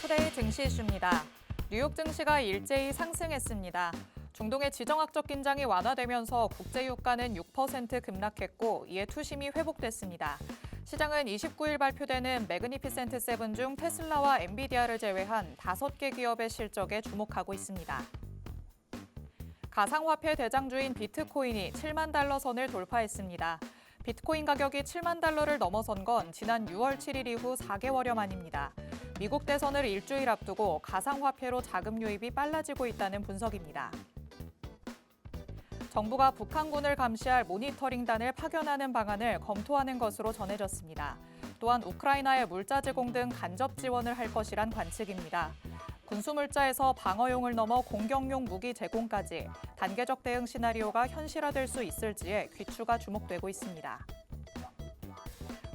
투데이 증시 이슈입니다. 뉴욕 증시가 일제히 상승했습니다. 중동의 지정학적 긴장이 완화되면서 국제 유가는 6% 급락했고 이에 투심이 회복됐습니다. 시장은 29일 발표되는 매그니피센트 세븐 중 테슬라와 엔비디아를 제외한 5개 기업의 실적에 주목하고 있습니다. 가상화폐 대장주인 비트코인이 7만 달러 선을 돌파했습니다. 비트코인 가격이 7만 달러를 넘어선 건 지난 6월 7일 이후 4개월여 만입니다. 미국 대선을 일주일 앞두고 가상화폐로 자금 유입이 빨라지고 있다는 분석입니다. 정부가 북한군을 감시할 모니터링단을 파견하는 방안을 검토하는 것으로 전해졌습니다. 또한 우크라이나에 물자 제공 등 간접 지원을 할 것이란 관측입니다. 군수물자에서 방어용을 넘어 공격용 무기 제공까지 단계적 대응 시나리오가 현실화될 수 있을지에 귀추가 주목되고 있습니다.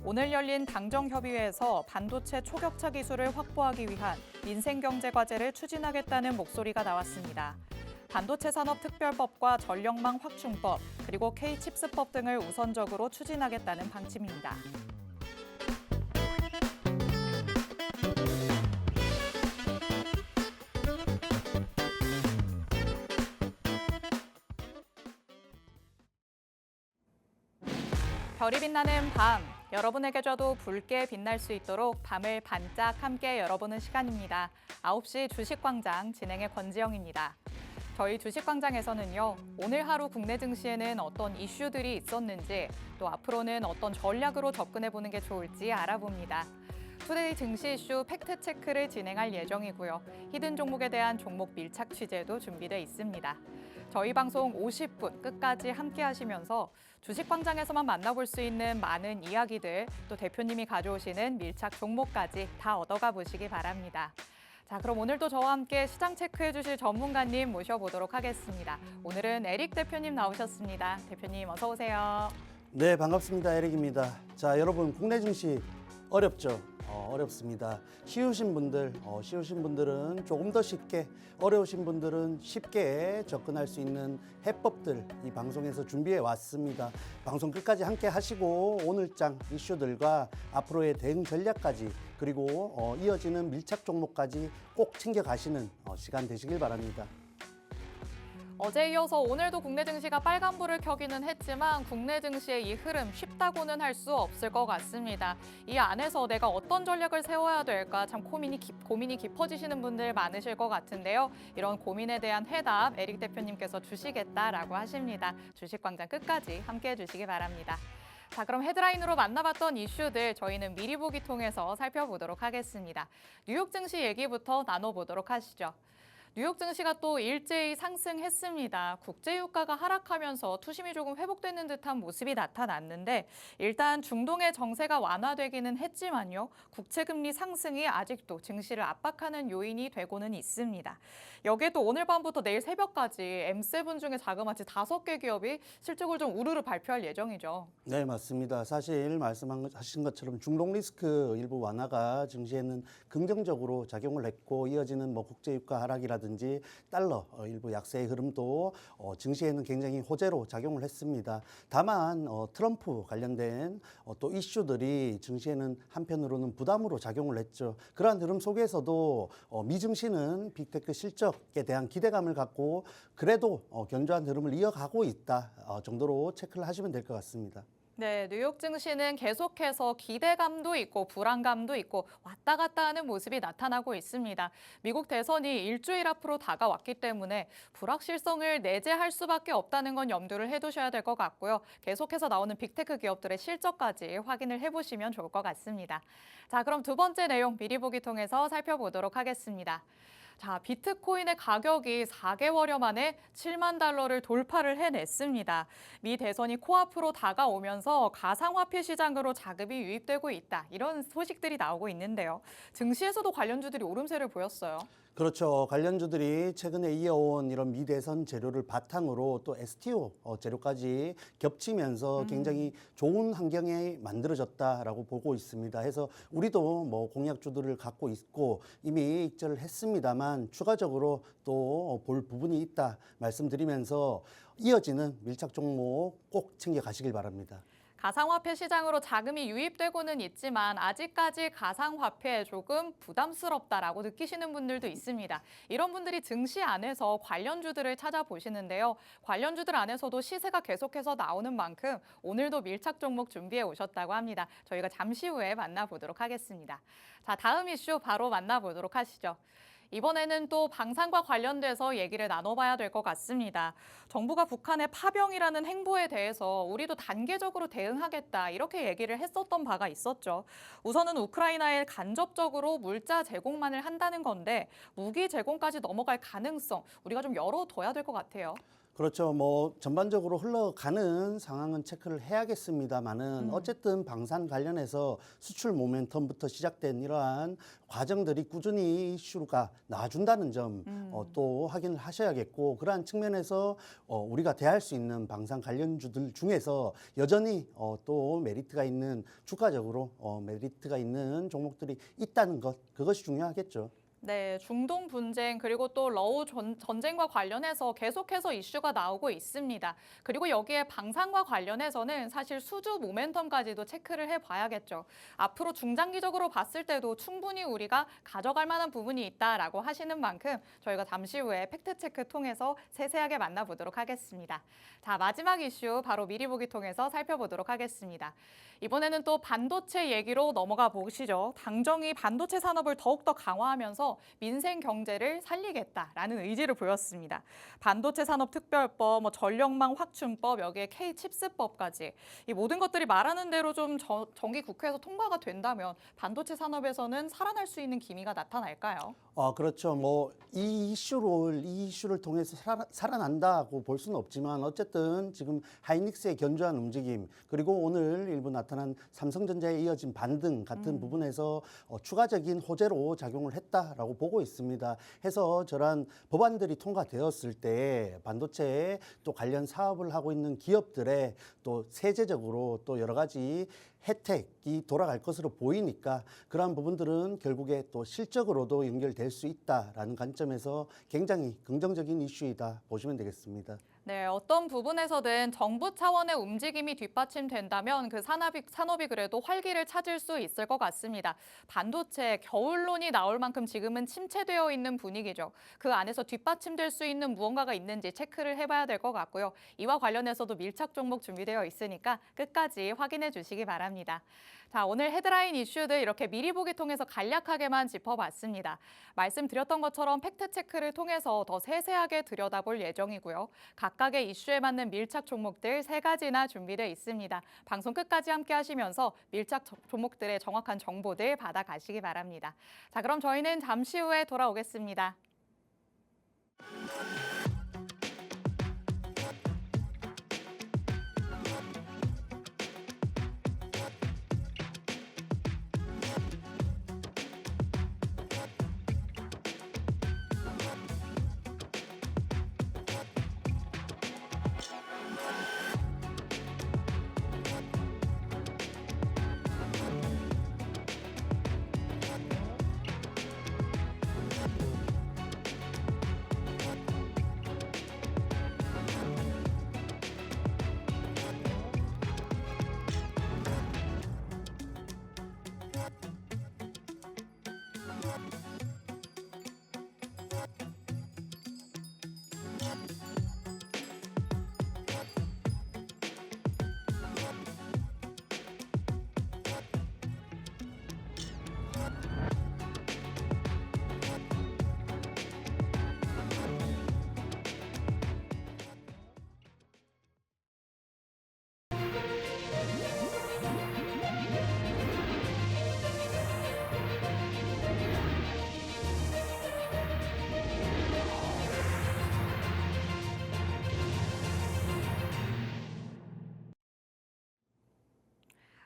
오늘 열린 당정협의회에서 반도체 초격차 기술을 확보하기 위한 민생경제과제를 추진하겠다는 목소리가 나왔습니다. 반도체 산업특별법과 전력망 확충법, 그리고 K칩스법 등을 우선적으로 추진하겠다는 방침입니다. 별이 빛나는 밤, 여러분에게줘도 붉게 빛날 수 있도록 밤을 반짝 함께 열어보는 시간입니다. 9시 주식광장 진행의 권지영입니다. 저희 주식광장에서는요, 오늘 하루 국내 증시에는 어떤 이슈들이 있었는지, 또 앞으로는 어떤 전략으로 접근해보는 게 좋을지 알아봅니다. 투데이 증시 이슈 팩트체크를 진행할 예정이고요. 히든 종목에 대한 종목 밀착 취재도 준비돼 있습니다. 저희 방송 50분 끝까지 함께 하시면서 주식광장에서만 만나볼 수 있는 많은 이야기들, 또 대표님이 가져오시는 밀착 종목까지 다 얻어가 보시기 바랍니다. 자, 그럼 오늘도 저와 함께 시장 체크해 주실 전문가님 모셔보도록 하겠습니다. 오늘은 에릭 대표님 나오셨습니다. 대표님 어서 오세요. 네, 반갑습니다. 에릭입니다. 자, 여러분 국내 증시 어렵죠? 어렵습니다. 쉬우신 분들은 조금 더 쉽게, 어려우신 분들은 쉽게 접근할 수 있는 해법들 이 방송에서 준비해 왔습니다. 방송 끝까지 함께 하시고 오늘장 이슈들과 앞으로의 대응 전략까지 그리고 이어지는 밀착 종목까지 꼭 챙겨가시는 시간 되시길 바랍니다. 어제 이어서 오늘도 국내 증시가 빨간불을 켜기는 했지만 국내 증시의 이 흐름 쉽다고는 할 수 없을 것 같습니다. 이 안에서 내가 어떤 전략을 세워야 될까 참 고민이 깊어지시는 분들 많으실 것 같은데요. 이런 고민에 대한 해답 에릭 대표님께서 주시겠다라고 하십니다. 주식광장 끝까지 함께해 주시기 바랍니다. 자, 그럼 헤드라인으로 만나봤던 이슈들 저희는 미리 보기 통해서 살펴보도록 하겠습니다. 뉴욕 증시 얘기부터 나눠보도록 하시죠. 뉴욕 증시가 또 일제히 상승했습니다. 국제유가가 하락하면서 투심이 조금 회복되는 듯한 모습이 나타났는데 일단 중동의 정세가 완화되기는 했지만요. 국채금리 상승이 아직도 증시를 압박하는 요인이 되고는 있습니다. 여기에 또 오늘 밤부터 내일 새벽까지 M7 중에 자그마치 5개 기업이 실적을 좀 우르르 발표할 예정이죠. 네, 맞습니다. 사실 말씀하신 것처럼 중동 리스크 일부 완화가 증시에는 긍정적으로 작용을 했고 이어지는 국제유가 하락이라든지 달러 일부 약세의 흐름도 증시에는 굉장히 호재로 작용을 했습니다. 다만 트럼프 관련된 또 이슈들이 증시에는 한편으로는 부담으로 작용을 했죠. 그러한 흐름 속에서도 미 증시는 빅테크 실적에 대한 기대감을 갖고 그래도 견조한 흐름을 이어가고 있다 정도로 체크를 하시면 될 것 같습니다. 네, 뉴욕 증시는 계속해서 기대감도 있고 불안감도 있고 왔다 갔다 하는 모습이 나타나고 있습니다. 미국 대선이 일주일 앞으로 다가왔기 때문에 불확실성을 내재할 수밖에 없다는 건 염두를 해두셔야 될 것 같고요. 계속해서 나오는 빅테크 기업들의 실적까지 확인을 해보시면 좋을 것 같습니다. 자, 그럼 두 번째 내용 미리 보기 통해서 살펴보도록 하겠습니다. 자, 비트코인의 가격이 4개월여 만에 7만 달러를 돌파를 해냈습니다. 미 대선이 코앞으로 다가오면서 가상화폐 시장으로 자금이 유입되고 있다. 이런 소식들이 나오고 있는데요. 증시에서도 관련주들이 오름세를 보였어요. 그렇죠. 관련주들이 최근에 이어온 이런 미 대선 재료를 바탕으로 또 STO 재료까지 겹치면서 굉장히 좋은 환경이 만들어졌다라고 보고 있습니다. 해서 우리도 공약주들을 갖고 있고 이미 입절을 했습니다만 추가적으로 또 볼 부분이 있다 말씀드리면서 이어지는 밀착 종목 꼭 챙겨 가시길 바랍니다. 가상화폐 시장으로 자금이 유입되고는 있지만 아직까지 가상화폐에 조금 부담스럽다라고 느끼시는 분들도 있습니다. 이런 분들이 증시 안에서 관련주들을 찾아보시는데요. 관련주들 안에서도 시세가 계속해서 나오는 만큼 오늘도 밀착 종목 준비해 오셨다고 합니다. 저희가 잠시 후에 만나보도록 하겠습니다. 자, 다음 이슈 바로 만나보도록 하시죠. 이번에는 또 방산과 관련돼서 얘기를 나눠봐야 될 것 같습니다. 정부가 북한의 파병이라는 행보에 대해서 우리도 단계적으로 대응하겠다 이렇게 얘기를 했었던 바가 있었죠. 우선은 우크라이나에 간접적으로 물자 제공만을 한다는 건데 무기 제공까지 넘어갈 가능성 우리가 좀 열어둬야 될 것 같아요. 그렇죠. 뭐 전반적으로 흘러가는 상황은 체크를 해야겠습니다만은 어쨌든 방산 관련해서 수출 모멘텀부터 시작된 이러한 과정들이 꾸준히 이슈가 나와준다는 점 또 확인을 하셔야겠고 그러한 측면에서 우리가 대할 수 있는 방산 관련주들 중에서 여전히 또 메리트가 있는 주가적으로 메리트가 있는 종목들이 있다는 것 그것이 중요하겠죠. 네, 중동 분쟁 그리고 또 러우 전쟁과 관련해서 계속해서 이슈가 나오고 있습니다. 그리고 여기에 방산과 관련해서는 사실 수주 모멘텀까지도 체크를 해봐야겠죠. 앞으로 중장기적으로 봤을 때도 충분히 우리가 가져갈 만한 부분이 있다라고 하시는 만큼 저희가 잠시 후에 팩트체크 통해서 세세하게 만나보도록 하겠습니다. 자, 마지막 이슈 바로 미리 보기 통해서 살펴보도록 하겠습니다. 이번에는 또 반도체 얘기로 넘어가 보시죠. 당정이 반도체 산업을 더욱더 강화하면서 민생 경제를 살리겠다라는 의지를 보였습니다. 반도체 산업 특별법, 전력망 확충법, 여기에 K-칩스법까지 이 모든 것들이 말하는 대로 좀 정기 국회에서 통과가 된다면 반도체 산업에서는 살아날 수 있는 기미가 나타날까요? 그렇죠. 뭐 이 이슈를 통해서 살아난다고 볼 수는 없지만 어쨌든 지금 하이닉스의 견조한 움직임 그리고 오늘 일부 나타난 삼성전자에 이어진 반등 같은 부분에서 추가적인 호재로 작용을 했다라고 보고 있습니다. 해서 저런 법안들이 통과되었을 때 반도체에 또 관련 사업을 하고 있는 기업들의 또 세제적으로 또 여러 가지 혜택이 돌아갈 것으로 보이니까 그러한 부분들은 결국에 또 실적으로도 연결될 수 있다라는 관점에서 굉장히 긍정적인 이슈이다 보시면 되겠습니다. 네, 어떤 부분에서든 정부 차원의 움직임이 뒷받침된다면 그 산업이 그래도 활기를 찾을 수 있을 것 같습니다. 반도체 겨울론이 나올 만큼 지금은 침체되어 있는 분위기죠. 그 안에서 뒷받침될 수 있는 무언가가 있는지 체크를 해봐야 될 것 같고요. 이와 관련해서도 밀착 종목 준비되어 있으니까 끝까지 확인해 주시기 바랍니다. 자, 오늘 헤드라인 이슈들 이렇게 미리 보기 통해서 간략하게만 짚어봤습니다. 말씀드렸던 것처럼 팩트체크를 통해서 더 세세하게 들여다볼 예정이고요. 각각의 이슈에 맞는 밀착 종목들 3가지나 준비되어 있습니다. 방송 끝까지 함께 하시면서 밀착 종목들의 정확한 정보들 받아가시기 바랍니다. 자, 그럼 저희는 잠시 후에 돌아오겠습니다.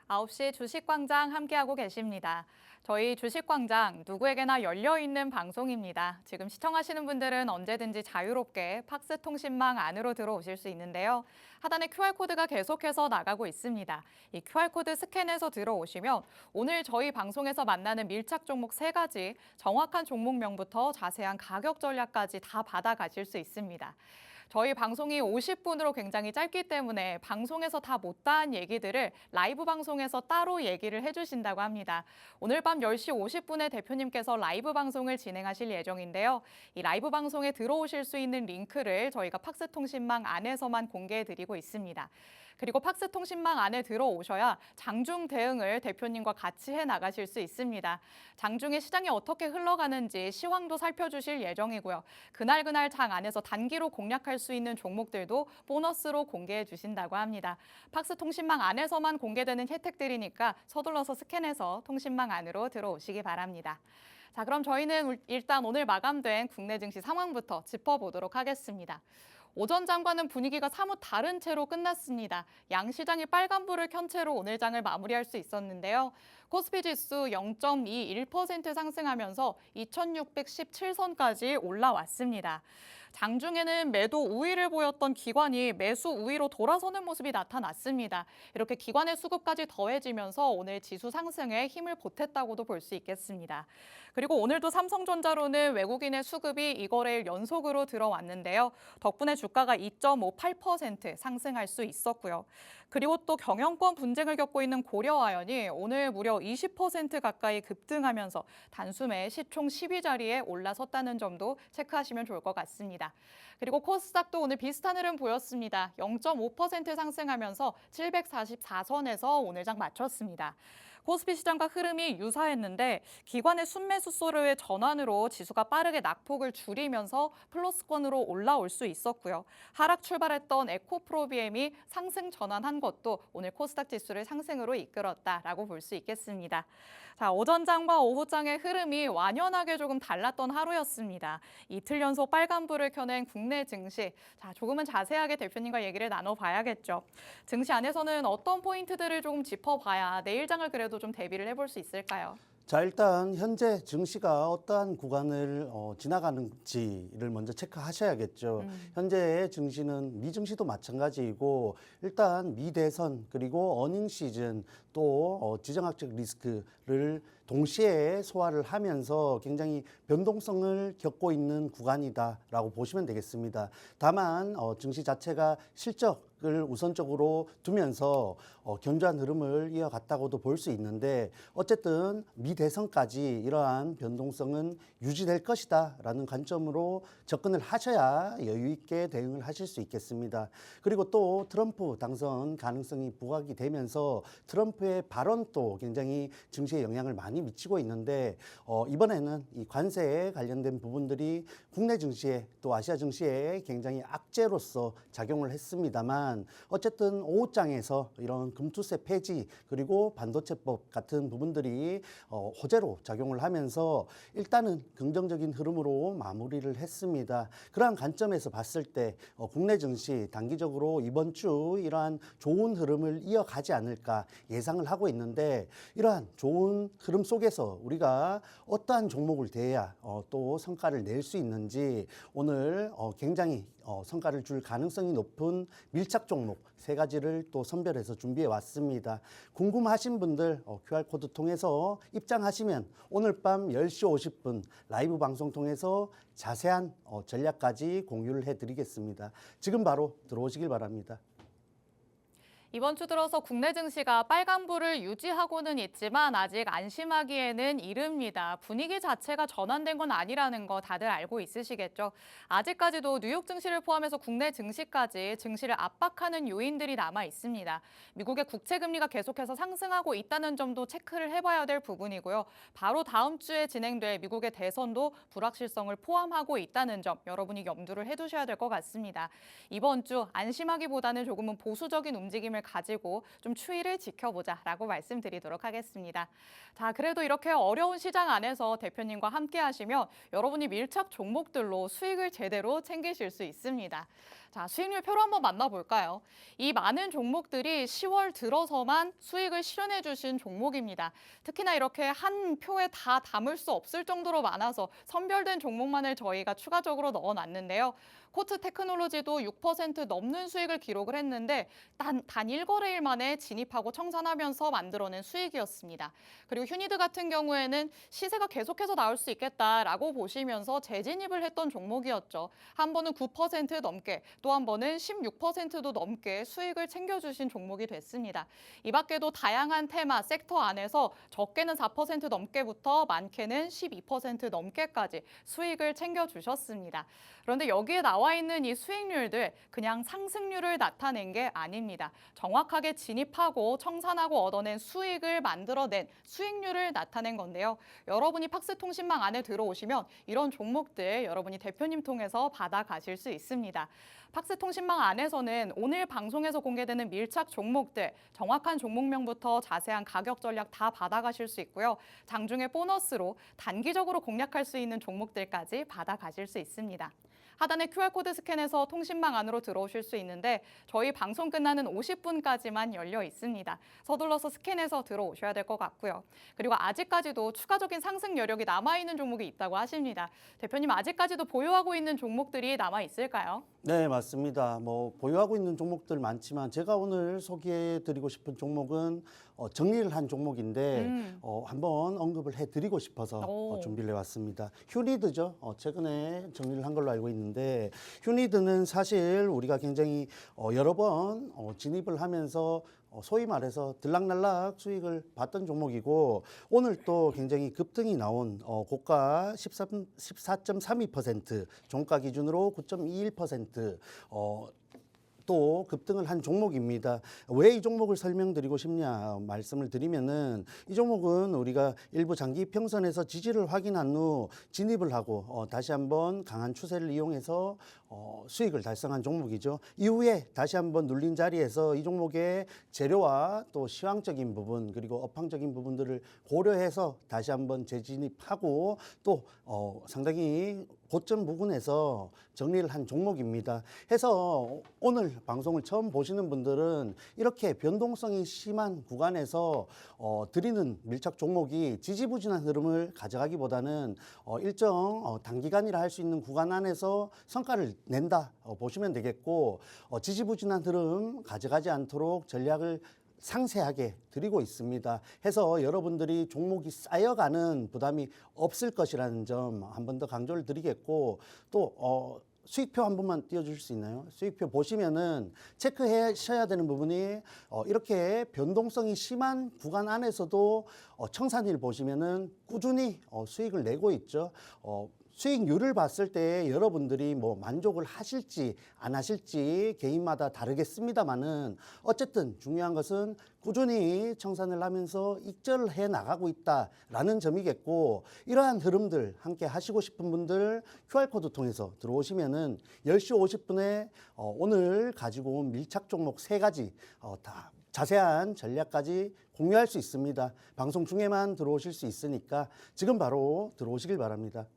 아홉 시 주식광장 함께하고 계십니다. 저희 주식광장 누구에게나 열려있는 방송입니다. 지금 시청하시는 분들은 언제든지 자유롭게 팍스 통신망 안으로 들어오실 수 있는데요. 하단에 QR코드가 계속해서 나가고 있습니다. 이 QR코드 스캔해서 들어오시면 오늘 저희 방송에서 만나는 밀착 종목 3가지, 정확한 종목명부터 자세한 가격 전략까지 다 받아가실 수 있습니다. 저희 방송이 50분으로 굉장히 짧기 때문에 방송에서 다 못다한 얘기들을 라이브 방송에서 따로 얘기를 해주신다고 합니다. 오늘 밤 10시 50분에 대표님께서 라이브 방송을 진행하실 예정인데요. 이 라이브 방송에 들어오실 수 있는 링크를 저희가 팍스통신망 안에서만 공개해드리고 있습니다. 그리고 팍스통신망 안에 들어오셔야 장중 대응을 대표님과 같이 해나가실 수 있습니다. 장중에 시장이 어떻게 흘러가는지 시황도 살펴주실 예정이고요. 그날 장 안에서 단기로 공략할 수 있는 종목들도 보너스로 공개해 주신다고 합니다. 팍스통신망 안에서만 공개되는 혜택들이니까 서둘러서 스캔해서 통신망 안으로 들어오시기 바랍니다. 자, 그럼 저희는 일단 오늘 마감된 국내 증시 상황부터 짚어보도록 하겠습니다. 오전 장과는 분위기가 사뭇 다른 채로 끝났습니다. 양시장이 빨간불을 켠 채로 오늘 장을 마무리할 수 있었는데요. 코스피 지수 0.21% 상승하면서 2617선까지 올라왔습니다. 장중에는 매도 우위를 보였던 기관이 매수 우위로 돌아서는 모습이 나타났습니다. 이렇게 기관의 수급까지 더해지면서 오늘 지수 상승에 힘을 보탰다고도 볼 수 있겠습니다. 그리고 오늘도 삼성전자로는 외국인의 수급이 이거래일 연속으로 들어왔는데요. 덕분에 주가가 2.58% 상승할 수 있었고요. 그리고 또 경영권 분쟁을 겪고 있는 고려아연이 오늘 무려 20% 가까이 급등하면서 단숨에 시총 10위 자리에 올라섰다는 점도 체크하시면 좋을 것 같습니다. 그리고 코스닥도 오늘 비슷한 흐름 보였습니다. 0.5% 상승하면서 744선에서 오늘 장 마쳤습니다. 코스피 시장과 흐름이 유사했는데 기관의 순매수 소르의 전환으로 지수가 빠르게 낙폭을 줄이면서 플러스권으로 올라올 수 있었고요. 하락 출발했던 에코프로비엠이 상승 전환한 것도 오늘 코스닥 지수를 상승으로 이끌었다라고 볼 수 있겠습니다. 자, 오전장과 오후장의 흐름이 완연하게 조금 달랐던 하루였습니다. 이틀 연속 빨간불을 켜낸 국내 증시. 자, 조금은 자세하게 대표님과 얘기를 나눠봐야겠죠. 증시 안에서는 어떤 포인트들을 조금 짚어봐야 내일장을 그래도 좀 대비를 해볼 수 있을까요? 자, 일단 현재 증시가 어떠한 구간을 지나가는지를 먼저 체크하셔야겠죠. 현재 증시는 미증시도 마찬가지이고 일단 미대선 그리고 어닝 시즌 또 지정학적 리스크를 동시에 소화를 하면서 굉장히 변동성을 겪고 있는 구간이다라고 보시면 되겠습니다. 다만 증시 자체가 실적을 우선적으로 두면서 견조한 흐름을 이어갔다고도 볼 수 있는데 어쨌든 미대선까지 이러한 변동성은 유지될 것이다라는 관점으로 접근을 하셔야 여유 있게 대응을 하실 수 있겠습니다. 그리고 또 트럼프 당선 가능성이 부각이 되면서 트럼프의 발언도 굉장히 증시에 영향을 많이 미치고 있는데 이번에는 이 관세에 관련된 부분들이 국내 증시에 또 아시아 증시에 굉장히 악재로서 작용을 했습니다만 어쨌든 오후장에서 이런 금투세 폐지 그리고 반도체법 같은 부분들이 호재로 작용을 하면서 일단은 긍정적인 흐름으로 마무리를 했습니다. 그러한 관점에서 봤을 때 국내 증시 단기적으로 이번 주 이러한 좋은 흐름을 이어가지 않을까 예상을 하고 있는데 이러한 좋은 흐름 속에서 우리가 어떠한 종목을 대해야 또 성과를 낼 수 있는지 오늘 굉장히 성과를 줄 가능성이 높은 밀착 종목 3가지를 또 선별해서 준비해 왔습니다. 궁금하신 분들 QR코드 통해서 입장하시면 오늘 밤 10시 50분 라이브 방송 통해서 자세한 전략까지 공유를 해드리겠습니다. 지금 바로 들어오시길 바랍니다. 이번 주 들어서 국내 증시가 빨간불을 유지하고는 있지만 아직 안심하기에는 이릅니다. 분위기 자체가 전환된 건 아니라는 거 다들 알고 있으시겠죠? 아직까지도 뉴욕 증시를 포함해서 국내 증시까지 증시를 압박하는 요인들이 남아 있습니다. 미국의 국채 금리가 계속해서 상승하고 있다는 점도 체크를 해봐야 될 부분이고요. 바로 다음 주에 진행될 미국의 대선도 불확실성을 포함하고 있다는 점 여러분이 염두를 해두셔야 될 것 같습니다. 이번 주 안심하기보다는 조금은 보수적인 움직임을 가지고 좀 추이를 지켜보자라고 말씀드리도록 하겠습니다. 자, 그래도 이렇게 어려운 시장 안에서 대표님과 함께 하시면 여러분이 밀착 종목들로 수익을 제대로 챙기실 수 있습니다. 자, 수익률 표로 한번 만나볼까요? 이 많은 종목들이 10월 들어서만 수익을 실현해 주신 종목입니다. 특히나 이렇게 한 표에 다 담을 수 없을 정도로 많아서 선별된 종목만을 저희가 추가적으로 넣어놨는데요. 코트 테크놀로지도 6% 넘는 수익을 기록을 했는데 단 1거래일 만에 진입하고 청산하면서 만들어낸 수익이었습니다. 그리고 휴니드 같은 경우에는 시세가 계속해서 나올 수 있겠다라고 보시면서 재진입을 했던 종목이었죠. 한 번은 9% 넘게, 또 한 번은 16%도 넘게 수익을 챙겨주신 종목이 됐습니다. 이 밖에도 다양한 테마, 섹터 안에서 적게는 4% 넘게부터 많게는 12% 넘게까지 수익을 챙겨주셨습니다. 그런데 여기에 나와 있는 이 수익률들 그냥 상승률을 나타낸 게 아닙니다. 정확하게 진입하고 청산하고 얻어낸 수익을 만들어낸 수익률을 나타낸 건데요. 여러분이 팍스통신망 안에 들어오시면 이런 종목들 여러분이 대표님 통해서 받아가실 수 있습니다. 팍스통신망 안에서는 오늘 방송에서 공개되는 밀착 종목들, 정확한 종목명부터 자세한 가격 전략 다 받아가실 수 있고요. 장중에 보너스로 단기적으로 공략할 수 있는 종목들까지 받아가실 수 있습니다. 하단의 QR코드 스캔해서 통신망 안으로 들어오실 수 있는데 저희 방송 끝나는 50분까지만 열려 있습니다. 서둘러서 스캔해서 들어오셔야 될 것 같고요. 그리고 아직까지도 추가적인 상승 여력이 남아있는 종목이 있다고 하십니다. 대표님 아직까지도 보유하고 있는 종목들이 남아있을까요? 네, 맞습니다. 보유하고 있는 종목들 많지만 제가 오늘 소개해드리고 싶은 종목은 정리를 한 종목인데 한번 언급을 해드리고 싶어서 준비를 해왔습니다. 휴니드죠. 최근에 정리를 한 걸로 알고 있는데 휴니드는 사실 우리가 굉장히 여러 번 진입을 하면서 소위 말해서 들락날락 수익을 봤던 종목이고 오늘 또 굉장히 급등이 나온 고가 14.32%, 종가 기준으로 9.21%, 또 급등을 한 종목입니다. 왜 이 종목을 설명드리고 싶냐 말씀을 드리면은 이 종목은 우리가 일부 장기 평선에서 지지를 확인한 후 진입을 하고 다시 한번 강한 추세를 이용해서 수익을 달성한 종목이죠. 이후에 다시 한번 눌린 자리에서 이 종목의 재료와 또 시황적인 부분 그리고 업황적인 부분들을 고려해서 다시 한번 재진입하고 또 상당히 고점 부근에서 정리를 한 종목입니다. 해서 오늘 방송을 처음 보시는 분들은 이렇게 변동성이 심한 구간에서 드리는 밀착 종목이 지지부진한 흐름을 가져가기보다는 일정 단기간이라 할 수 있는 구간 안에서 성과를 낸다 보시면 되겠고 지지부진한 흐름 가져가지 않도록 전략을 상세하게 드리고 있습니다. 해서 여러분들이 종목이 쌓여가는 부담이 없을 것이라는 점 한 번 더 강조를 드리겠고 또 수익표 한 번만 띄워줄 수 있나요? 수익표 보시면은 체크하셔야 되는 부분이 이렇게 변동성이 심한 구간 안에서도 청산일 보시면은 꾸준히 수익을 내고 있죠. 수익률을 봤을 때 여러분들이 만족을 하실지 안 하실지 개인마다 다르겠습니다만은 어쨌든 중요한 것은 꾸준히 청산을 하면서 익절을 해 나가고 있다라는 점이겠고 이러한 흐름들 함께 하시고 싶은 분들 QR코드 통해서 들어오시면은 10시 50분에 오늘 가지고 온 밀착 종목 3가지 다 자세한 전략까지 공유할 수 있습니다. 방송 중에만 들어오실 수 있으니까 지금 바로 들어오시길 바랍니다.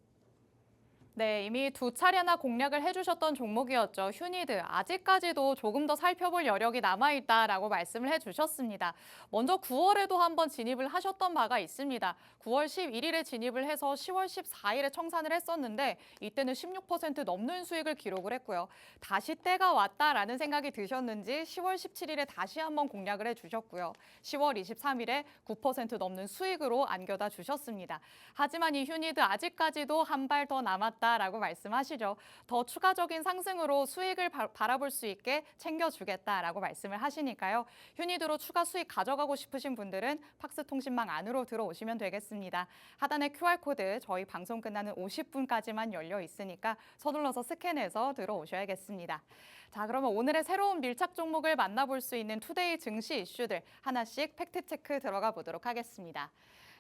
네, 이미 2차례나 공략을 해주셨던 종목이었죠. 휴니드. 아직까지도 조금 더 살펴볼 여력이 남아있다라고 말씀을 해주셨습니다. 먼저 9월에도 한번 진입을 하셨던 바가 있습니다. 9월 11일에 진입을 해서 10월 14일에 청산을 했었는데 이때는 16% 넘는 수익을 기록을 했고요. 다시 때가 왔다라는 생각이 드셨는지 10월 17일에 다시 한번 공략을 해주셨고요. 10월 23일에 9% 넘는 수익으로 안겨다 주셨습니다. 하지만 이 휴니드 아직까지도 한 발 더 남았다. 라고 말씀하시죠. 더 추가적인 상승으로 수익을 바라볼 수 있게 챙겨주겠다라고 말씀을 하시니까요. 휴니드로 추가 수익 가져가고 싶으신 분들은 팍스통신망 안으로 들어오시면 되겠습니다. 하단의 QR코드 저희 방송 끝나는 50분까지만 열려 있으니까 서둘러서 스캔해서 들어오셔야겠습니다. 자, 그러면 오늘의 새로운 밀착 종목을 만나볼 수 있는 투데이 증시 이슈들 하나씩 팩트체크 들어가 보도록 하겠습니다.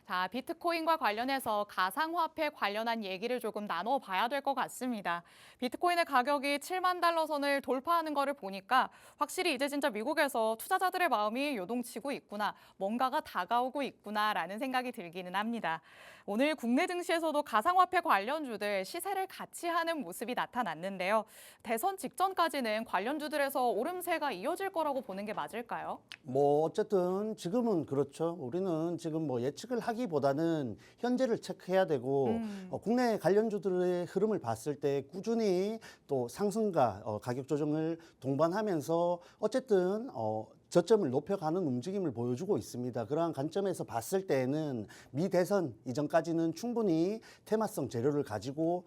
자, 비트코인과 관련해서 가상화폐 관련한 얘기를 조금 나눠봐야 될 것 같습니다. 비트코인의 가격이 7만 달러 선을 돌파하는 거를 보니까 확실히 이제 진짜 미국에서 투자자들의 마음이 요동치고 있구나, 뭔가가 다가오고 있구나라는 생각이 들기는 합니다. 오늘 국내 증시에서도 가상화폐 관련주들 시세를 같이 하는 모습이 나타났는데요. 대선 직전까지는 관련주들에서 오름세가 이어질 거라고 보는 게 맞을까요? 어쨌든 지금은 그렇죠. 우리는 지금 예측을 하기보다는 현재를 체크해야 되고 국내 관련주들의 흐름을 봤을 때 꾸준히 또 상승과 가격 조정을 동반하면서 어쨌든 저점을 높여가는 움직임을 보여주고 있습니다. 그러한 관점에서 봤을 때에는 미 대선 이전까지는 충분히 테마성 재료를 가지고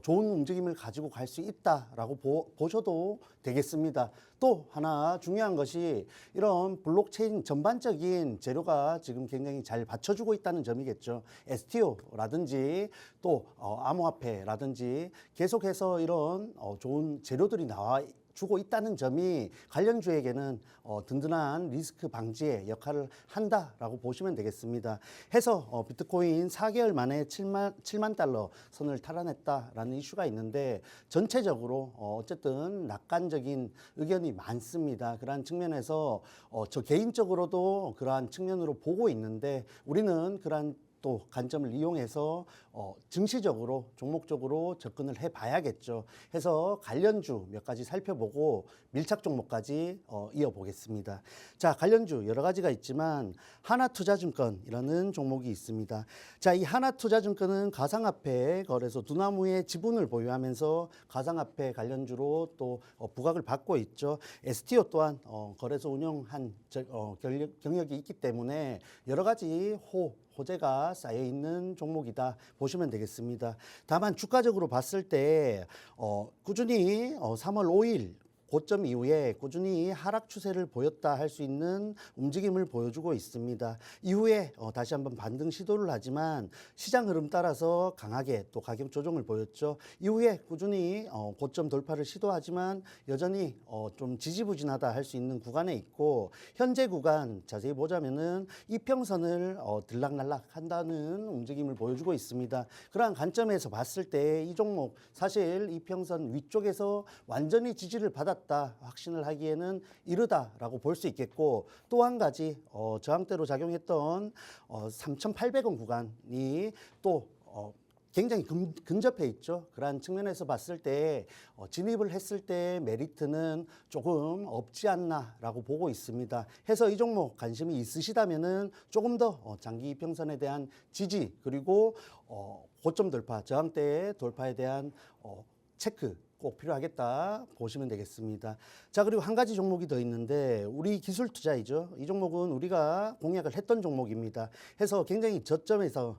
좋은 움직임을 가지고 갈 수 있다라고 보셔도 되겠습니다. 또 하나 중요한 것이 이런 블록체인 전반적인 재료가 지금 굉장히 잘 받쳐주고 있다는 점이겠죠. STO라든지 또 암호화폐라든지 계속해서 이런 좋은 재료들이 나와 주고 있다는 점이 관련주에게는 든든한 리스크 방지의 역할을 한다라고 보시면 되겠습니다. 해서 비트코인 4개월 만에 7만 달러 선을 탈환했다라는 이슈가 있는데 전체적으로 어쨌든 낙관적인 의견이 많습니다. 그러한 측면에서 저 개인적으로도 그러한 측면으로 보고 있는데 우리는 그러한 또 관점을 이용해서 증시적으로 종목적으로 접근을 해봐야겠죠. 해서 관련주 몇 가지 살펴보고 밀착 종목까지 이어보겠습니다. 자, 관련주 여러 가지가 있지만 하나투자증권이라는 종목이 있습니다. 자, 이 하나투자증권은 가상화폐 거래소 두나무의 지분을 보유하면서 가상화폐 관련주로 또 부각을 받고 있죠. STO 또한 거래소 운영한 경력이 있기 때문에 여러 가지 호재가 쌓여 있는 종목이다 보시면 되겠습니다. 다만 주가적으로 봤을 때 꾸준히 3월 5일 고점 이후에 꾸준히 하락 추세를 보였다 할 수 있는 움직임을 보여주고 있습니다. 이후에 다시 한번 반등 시도를 하지만 시장 흐름 따라서 강하게 또 가격 조정을 보였죠. 이후에 꾸준히 고점 돌파를 시도하지만 여전히 좀 지지부진하다 할 수 있는 구간에 있고 현재 구간 자세히 보자면은 이평선을 들락날락 한다는 움직임을 보여주고 있습니다. 그러한 관점에서 봤을 때 이 종목 사실 이평선 위쪽에서 완전히 지지를 받았다 확신을 하기에는 이르다라고 볼 수 있겠고 또 한 가지 저항대로 작용했던 3,800원 구간이 또 굉장히 근접해 있죠. 그러한 측면에서 봤을 때 진입을 했을 때 메리트는 조금 없지 않나라고 보고 있습니다. 해서 이 종목 관심이 있으시다면은 조금 더 장기 이평선에 대한 지지 그리고 고점 돌파, 저항대 돌파에 대한 체크 꼭 필요하겠다 보시면 되겠습니다. 자, 그리고 한 가지 종목이 더 있는데 우리 기술 투자이죠. 이 종목은 우리가 공략을 했던 종목입니다. 해서 굉장히 저점에서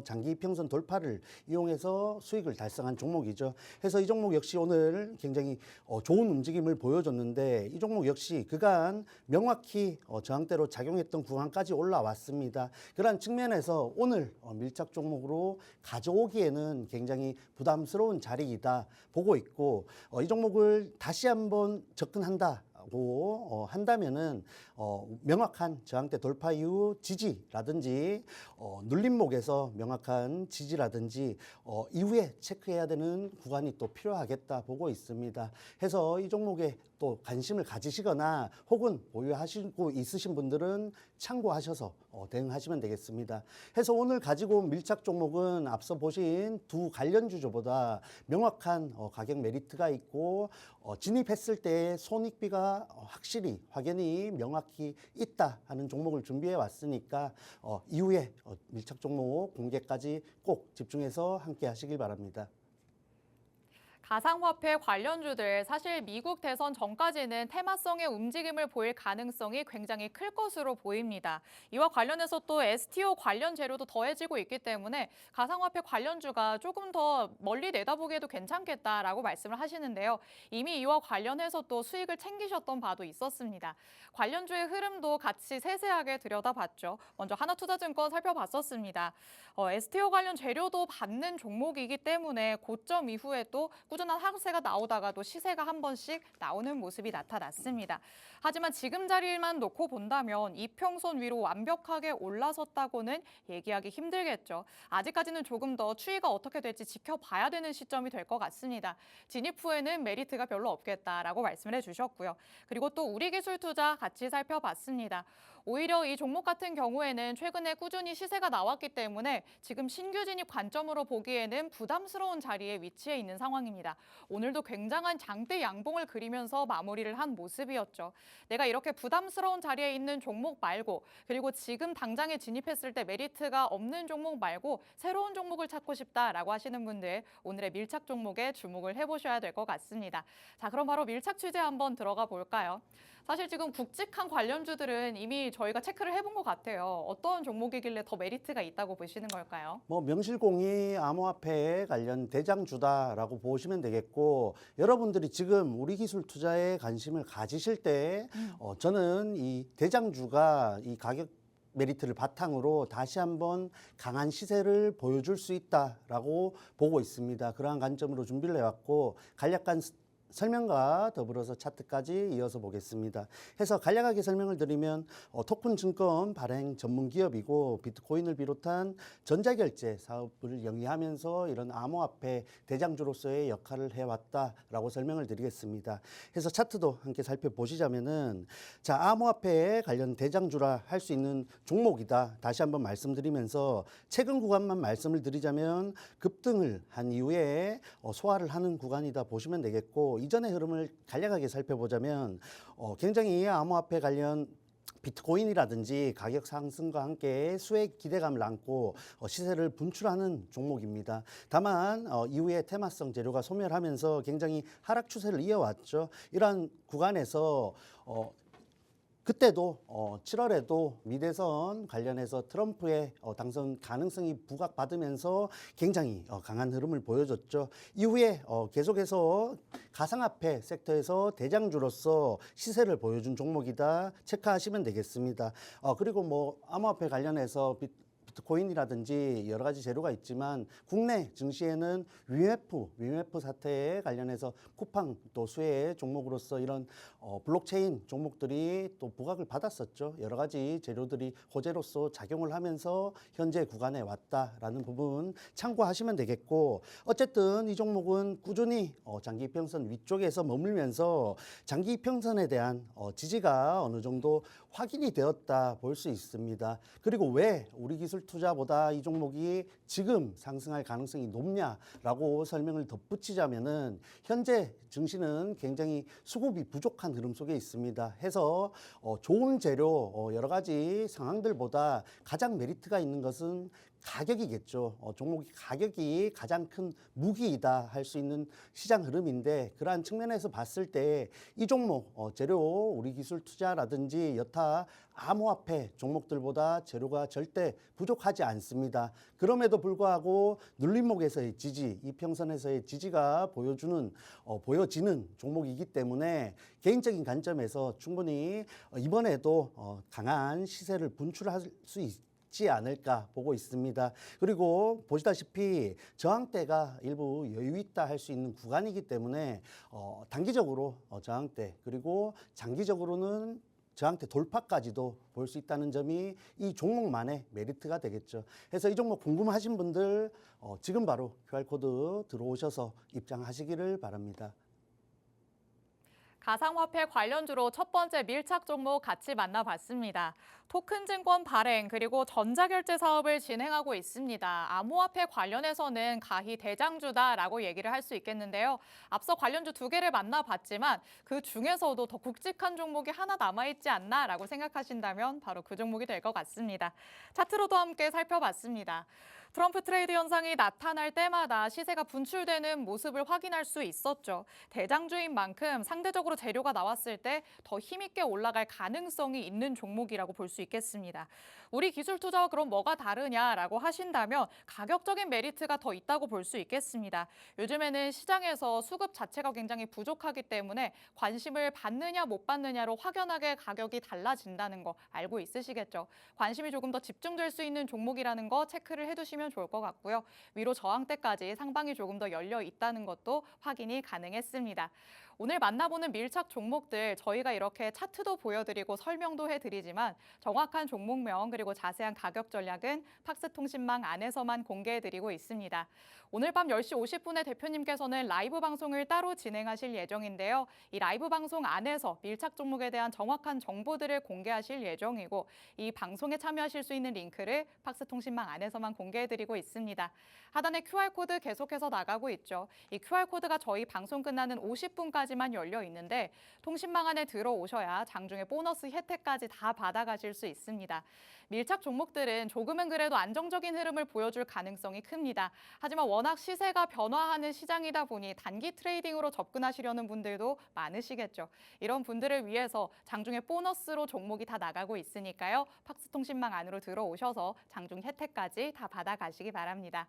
장기 이평선 돌파를 이용해서 수익을 달성한 종목이죠. 해서 이 종목 역시 오늘 굉장히 좋은 움직임을 보여줬는데 이 종목 역시 그간 명확히 저항대로 작용했던 구간까지 올라왔습니다. 그러한 측면에서 오늘 밀착 종목으로 가져오기에는 굉장히 부담스러운 자리이다 보고 있고 이 종목을 다시 한번 접근한다고 한다면은 명확한 저항대 돌파 이후 지지라든지 눌림목에서 명확한 지지라든지 이후에 체크해야 되는 구간이 또 필요하겠다 보고 있습니다. 해서 이 종목에 또 관심을 가지시거나 혹은 보유하시고 있으신 분들은 참고하셔서 대응하시면 되겠습니다. 해서 오늘 가지고 온 밀착 종목은 앞서 보신 두 관련주조보다 명확한 가격 메리트가 있고 진입했을 때 손익비가 확연히 명확히 있다 하는 종목을 준비해 왔으니까 이후에 밀착 종목 공개까지 꼭 집중해서 함께 하시길 바랍니다. 가상화폐 관련주들 사실 미국 대선 전까지는 테마성의 움직임을 보일 가능성이 굉장히 클 것으로 보입니다. 이와 관련해서 또 STO 관련 재료도 더해지고 있기 때문에 가상화폐 관련주가 조금 더 멀리 내다보기에도 괜찮겠다라고 말씀을 하시는데요. 이미 이와 관련해서 또 수익을 챙기셨던 바도 있었습니다. 관련주의 흐름도 같이 세세하게 들여다봤죠. 먼저 하나투자증권 살펴봤었습니다. STO 관련 재료도 받는 종목이기 때문에 고점 이후에 또 꾸준한 하락세가 나오다가도 시세가 한 번씩 나오는 모습이 나타났습니다. 하지만 지금 자리만 놓고 본다면 이평선 위로 완벽하게 올라섰다고는 얘기하기 힘들겠죠. 아직까지는 조금 더 추이가 어떻게 될지 지켜봐야 되는 시점이 될 것 같습니다. 진입 후에는 메리트가 별로 없겠다라고 말씀을 해주셨고요. 그리고 또 우리기술투자 같이 살펴봤습니다. 오히려 이 종목 같은 경우에는 최근에 꾸준히 시세가 나왔기 때문에 지금 신규 진입 관점으로 보기에는 부담스러운 자리에 위치해 있는 상황입니다. 오늘도 굉장한 장대 양봉을 그리면서 마무리를 한 모습이었죠. 내가 이렇게 부담스러운 자리에 있는 종목 말고 그리고 지금 당장에 진입했을 때 메리트가 없는 종목 말고 새로운 종목을 찾고 싶다라고 하시는 분들 오늘의 밀착 종목에 주목을 해보셔야 될 것 같습니다. 자, 그럼 바로 밀착 취재 한번 들어가 볼까요? 사실 지금 굵직한 관련주들은 이미 저희가 체크를 해본 것 같아요. 어떤 종목이길래 더 메리트가 있다고 보시는 걸까요? 뭐 명실공히 암호화폐에 관련 대장주다라고 보시면 되겠고, 여러분들이 지금 우리 기술 투자에 관심을 가지실 때 저는 이 대장주가 이 가격 메리트를 바탕으로 다시 한번 강한 시세를 보여줄 수 있다라고 보고 있습니다. 그러한 관점으로 준비를 해왔고, 간략한 설명과 더불어서 차트까지 이어서 보겠습니다. 해서 간략하게 설명을 드리면 토큰 증권 발행 전문 기업이고, 비트코인을 비롯한 전자결제 사업을 영위하면서 이런 암호화폐 대장주로서의 역할을 해왔다라고 설명을 드리겠습니다. 해서 차트도 함께 살펴보시자면은, 자, 암호화폐에 관련 대장주라 할 수 있는 종목이다. 다시 한번 말씀드리면서 최근 구간만 말씀을 드리자면 급등을 한 이후에 소화를 하는 구간이다 보시면 되겠고, 이전의 흐름을 간략하게 살펴보자면 굉장히 암호화폐 관련 비트코인이라든지 가격 상승과 함께 수익 기대감을 안고 시세를 분출하는 종목입니다. 다만 이후에 테마성 재료가 소멸하면서 굉장히 하락 추세를 이어왔죠. 이러한 구간에서 그때도 7월에도 미대선 관련해서 트럼프의 당선 가능성이 부각받으면서 굉장히 강한 흐름을 보여줬죠. 이후에 계속해서 가상화폐 섹터에서 대장주로서 시세를 보여준 종목이다 체크하시면 되겠습니다. 그리고 뭐 암호화폐 관련해서 비트코인이라든지 여러 가지 재료가 있지만 국내 증시에는 위메프 사태에 관련해서 쿠팡 또 수혜의 종목으로서 이런 블록체인 종목들이 또 부각을 받았었죠. 여러 가지 재료들이 호재로서 작용을 하면서 현재 구간에 왔다라는 부분 참고하시면 되겠고, 어쨌든 이 종목은 꾸준히 장기 이평선 위쪽에서 머물면서 장기 이평선에 대한 지지가 어느 정도 확인이 되었다 볼 수 있습니다. 그리고 왜 우리 기술 투자보다 이 종목이 지금 상승할 가능성이 높냐라고 설명을 덧붙이자면은, 현재 증시는 굉장히 수급이 부족한 흐름 속에 있습니다. 해서 좋은 재료 여러 가지 상황들보다 가장 메리트가 있는 것은 가격이겠죠. 종목이 가격이 가장 큰 무기이다 할 수 있는 시장 흐름인데, 그러한 측면에서 봤을 때 이 종목 재료 우리 기술 투자라든지 여타 암호화폐 종목들보다 재료가 절대 부족하지 않습니다. 그럼에도 불구하고 눌림목에서의 지지, 이평선에서의 지지가 보여지는 종목이기 때문에 개인적인 관점에서 충분히 이번에도 강한 시세를 분출할 수 있지 않을까 보고 있습니다. 그리고 보시다시피 저항대가 일부 여유 있다 할 수 있는 구간이기 때문에 단기적으로 저항대, 그리고 장기적으로는 저항대 돌파까지도 볼 수 있다는 점이 이 종목만의 메리트가 되겠죠. 그래서 이 종목 궁금하신 분들 지금 바로 QR코드 들어오셔서 입장하시기를 바랍니다. 가상화폐 관련주로 첫 번째 밀착 종목 같이 만나봤습니다. 토큰 증권 발행 그리고 전자결제 사업을 진행하고 있습니다. 암호화폐 관련해서는 가히 대장주다라고 얘기를 할 수 있겠는데요. 앞서 관련주 두 개를 만나봤지만 그 중에서도 더 굵직한 종목이 하나 남아있지 않나라고 생각하신다면 바로 그 종목이 될 것 같습니다. 차트로도 함께 살펴봤습니다. 트럼프 트레이드 현상이 나타날 때마다 시세가 분출되는 모습을 확인할 수 있었죠. 대장주인 만큼 상대적으로 재료가 나왔을 때 더 힘있게 올라갈 가능성이 있는 종목이라고 볼 수 있겠습니다. 우리 기술 투자와 그럼 뭐가 다르냐라고 하신다면 가격적인 메리트가 더 있다고 볼 수 있겠습니다. 요즘에는 시장에서 수급 자체가 굉장히 부족하기 때문에 관심을 받느냐 못 받느냐로 확연하게 가격이 달라진다는 거 알고 있으시겠죠. 관심이 조금 더 집중될 수 있는 종목이라는 거 체크를 해두시면 좋을 것 같고요. 위로 저항대까지 상방이 조금 더 열려 있다는 것도 확인이 가능했습니다. 오늘 만나보는 밀착 종목들 저희가 이렇게 차트도 보여드리고 설명도 해드리지만 정확한 종목명 그리고 자세한 가격 전략은 팍스통신망 안에서만 공개해드리고 있습니다. 오늘 밤 10시 50분에 대표님께서는 라이브 방송을 따로 진행하실 예정인데요. 이 라이브 방송 안에서 밀착 종목에 대한 정확한 정보들을 공개하실 예정이고 이 방송에 참여하실 수 있는 링크를 팍스통신망 안에서만 공개해드리고 있습니다. 하단에 QR코드 계속해서 나가고 있죠. 이 QR코드가 저희 방송 끝나는 50분까지 30일까지만 열려 있는데 통신망 안에 들어오셔야 장중에 보너스 혜택까지 다 받아가실 수 있습니다. 밀착 종목들은 조금은 그래도 안정적인 흐름을 보여줄 가능성이 큽니다. 하지만 워낙 시세가 변화하는 시장이다 보니 단기 트레이딩으로 접근하시려는 분들도 많으시겠죠. 이런 분들을 위해서 장중에 보너스로 종목이 다 나가고 있으니까요. 팍스통신망 안으로 들어오셔서 장중 혜택까지 다 받아가시기 바랍니다.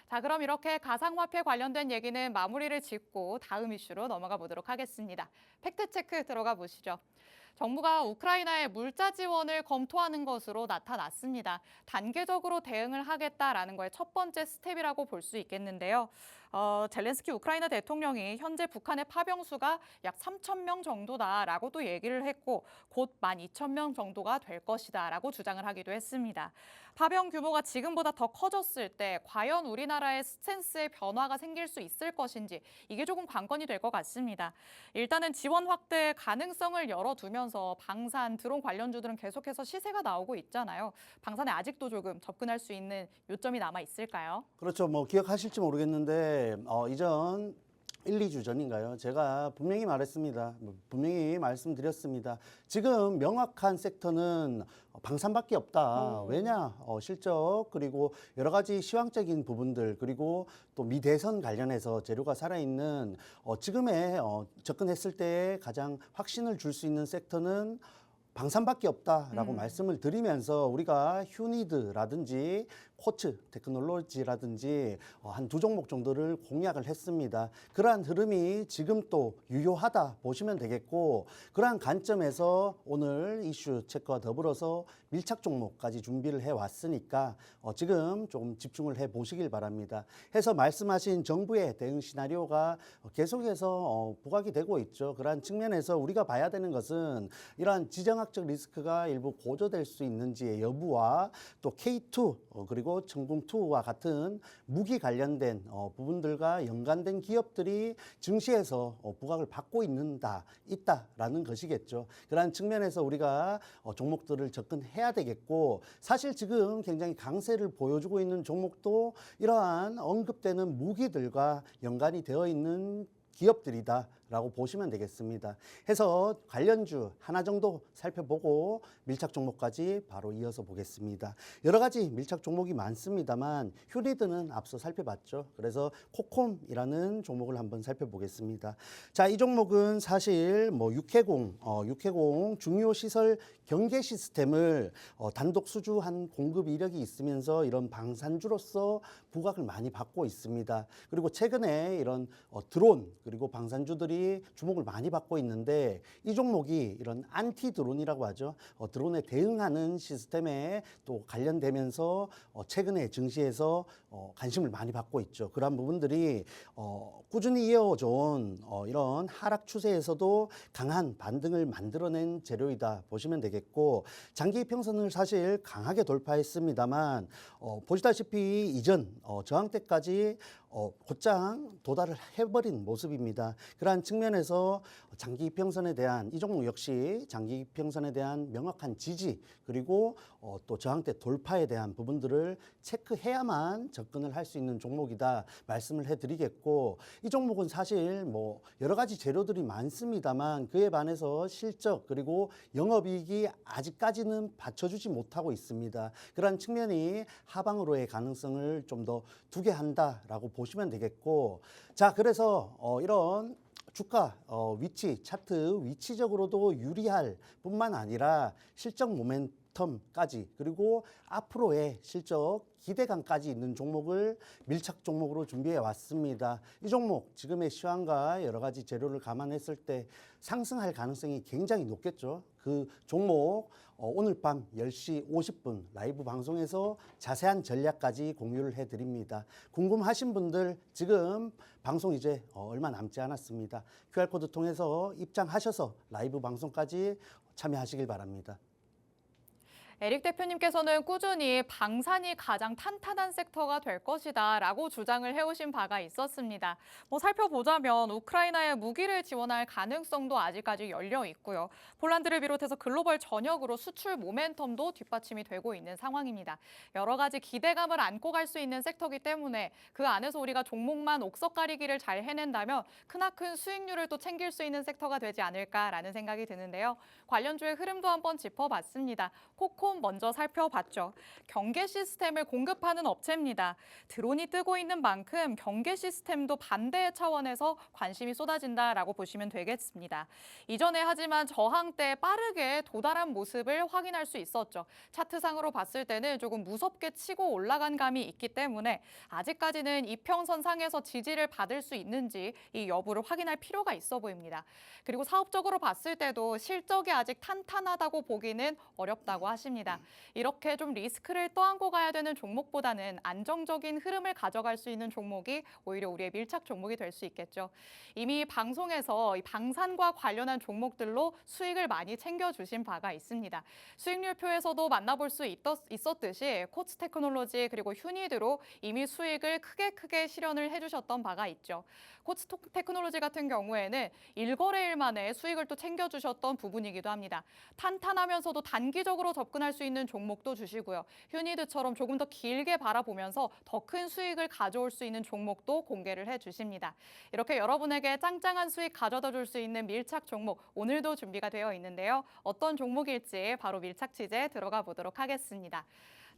자, 그럼 이렇게 가상화폐 관련된 얘기는 마무리를 짓고 다음 이슈로 넘어가 보도록 하겠습니다. 팩트체크 들어가 보시죠. 정부가 우크라이나의 물자 지원을 검토하는 것으로 나타났습니다. 단계적으로 대응을 하겠다라는 거의 첫 번째 스텝이라고 볼 수 있겠는데요. 젤렌스키 우크라이나 대통령이 현재 북한의 파병수가 약 3,000명 정도다라고 또 얘기를 했고 곧 12,000명 정도가 될 것이다라고 주장을 하기도 했습니다. 파병 규모가 지금보다 더 커졌을 때 과연 우리나라의 스탠스에 변화가 생길 수 있을 것인지 이게 조금 관건이 될 것 같습니다. 일단은 지원 확대의 가능성을 열어두면서 방산, 드론 관련주들은 계속해서 시세가 나오고 있잖아요. 방산에 아직도 조금 접근할 수 있는 요점이 남아 있을까요? 그렇죠. 뭐 기억하실지 모르겠는데 이전 1, 2주 전인가요? 제가 분명히 말했습니다. 분명히 말씀드렸습니다. 지금 명확한 섹터는 방산밖에 없다. 왜냐? 실적 그리고 여러 가지 시황적인 부분들 그리고 또 미대선 관련해서 재료가 살아있는 지금의 접근했을 때 가장 확신을 줄 수 있는 섹터는 방산밖에 없다라고 말씀을 드리면서 우리가 휴니드라든지 코츠 테크놀로지라든지 한 두 종목 정도를 공략을 했습니다. 그러한 흐름이 지금 또 유효하다 보시면 되겠고 그러한 관점에서 오늘 이슈 체크와 더불어서 밀착 종목까지 준비를 해왔으니까 지금 조금 집중을 해보시길 바랍니다. 해서 말씀하신 정부의 대응 시나리오가 계속해서 부각이 되고 있죠. 그러한 측면에서 우리가 봐야 되는 것은 이러한 지정학적 리스크가 일부 고조될 수 있는지의 여부와 또 K2 그리고 청궁2와 같은 무기 관련된 부분들과 연관된 기업들이 증시에서 부각을 받고 있다라는 것이겠죠. 그러한 측면에서 우리가 종목들을 접근해야 되겠고 사실 지금 굉장히 강세를 보여주고 있는 종목도 이러한 언급되는 무기들과 연관이 되어 있는 기업들이다라고 보시면 되겠습니다. 해서 관련주 하나 정도 살펴보고 밀착 종목까지 바로 이어서 보겠습니다. 여러 가지 밀착 종목이 많습니다만 휴리드는 앞서 살펴봤죠. 그래서 코콤이라는 종목을 한번 살펴보겠습니다. 자, 이 종목은 사실 육해공 중요 시설 경계 시스템을 단독 수주한 공급 이력이 있으면서 이런 방산주로서 부각을 많이 받고 있습니다. 그리고 최근에 이런 드론 그리고 방산주들이 주목을 많이 받고 있는데 이 종목이 이런 안티 드론이라고 하죠. 드론에 대응하는 시스템에 또 관련되면서 최근에 증시에서 관심을 많이 받고 있죠. 그러한 부분들이 꾸준히 이어져온 이런 하락 추세에서도 강한 반등을 만들어낸 재료이다 보시면 되겠고 장기 이평선을 사실 강하게 돌파했습니다만 보시다시피 이전 저항대까지 곧장 도달을 해버린 모습입니다. 그러한 측면에서 장기 이평선에 대한 이 종목 역시 장기 이평선에 대한 명확한 지지 그리고 또 저항대 돌파에 대한 부분들을 체크해야만 접근을 할 수 있는 종목이다 말씀을 해드리겠고 이 종목은 사실 여러 가지 재료들이 많습니다만 그에 반해서 실적 그리고 영업이익이 아직까지는 받쳐주지 못하고 있습니다. 그러한 측면이 하방으로의 가능성을 좀 더 두게 한다라고 보시면 되겠고 자 그래서 이런 주가 위치 차트 위치적으로도 유리할 뿐만 아니라 실적 모멘텀까지 그리고 앞으로의 실적 기대감까지 있는 종목을 밀착 종목으로 준비해 왔습니다. 이 종목 지금의 시황과 여러 가지 재료를 감안했을 때 상승할 가능성이 굉장히 높겠죠. 그 종목 오늘 밤 10시 50분 라이브 방송에서 자세한 전략까지 공유를 해드립니다. 궁금하신 분들 지금 방송 이제 얼마 남지 않았습니다. QR코드 통해서 입장하셔서 라이브 방송까지 참여하시길 바랍니다. 에릭 대표님께서는 꾸준히 방산이 가장 탄탄한 섹터가 될 것이다 라고 주장을 해오신 바가 있었습니다. 살펴보자면 우크라이나에 무기를 지원할 가능성도 아직까지 열려 있고요. 폴란드를 비롯해서 글로벌 전역으로 수출 모멘텀도 뒷받침이 되고 있는 상황입니다. 여러 가지 기대감을 안고 갈 수 있는 섹터이기 때문에 그 안에서 우리가 종목만 옥석 가리기를 잘 해낸다면 크나큰 수익률을 또 챙길 수 있는 섹터가 되지 않을까라는 생각이 드는데요. 관련주의 흐름도 한번 짚어봤습니다. 코콤 먼저 살펴봤죠. 경계 시스템을 공급하는 업체입니다. 드론이 뜨고 있는 만큼 경계 시스템도 반대의 차원에서 관심이 쏟아진다라고 보시면 되겠습니다. 이전에 하지만 저항 때 빠르게 도달한 모습을 확인할 수 있었죠. 차트상으로 봤을 때는 조금 무섭게 치고 올라간 감이 있기 때문에 아직까지는 이평선 상에서 지지를 받을 수 있는지 이 여부를 확인할 필요가 있어 보입니다. 그리고 사업적으로 봤을 때도 실적이 아직 탄탄하다고 보기는 어렵다고 하십니다. 이렇게 좀 리스크를 떠안고 가야 되는 종목보다는 안정적인 흐름을 가져갈 수 있는 종목이 오히려 우리의 밀착 종목이 될 수 있겠죠. 이미 방송에서 이 방산과 관련한 종목들로 수익을 많이 챙겨주신 바가 있습니다. 수익률표에서도 만나볼 수 있었듯이 코츠 테크놀로지 그리고 휴니드로 이미 수익을 크게 실현을 해주셨던 바가 있죠. 코츠 테크놀로지 같은 경우에는 1거래일 만에 수익을 또 챙겨주셨던 부분이기도 합니다. 탄탄하면서도 단기적으로 접근할 수 있는 종목도 주시고요. 휴니드처럼 조금 더 길게 바라보면서 더 큰 수익을 가져올 수 있는 종목도 공개를 해주십니다. 이렇게 여러분에게 짱짱한 수익 가져다 줄 수 있는 밀착 종목 오늘도 준비가 되어 있는데요. 어떤 종목일지 바로 밀착 취재 들어가 보도록 하겠습니다.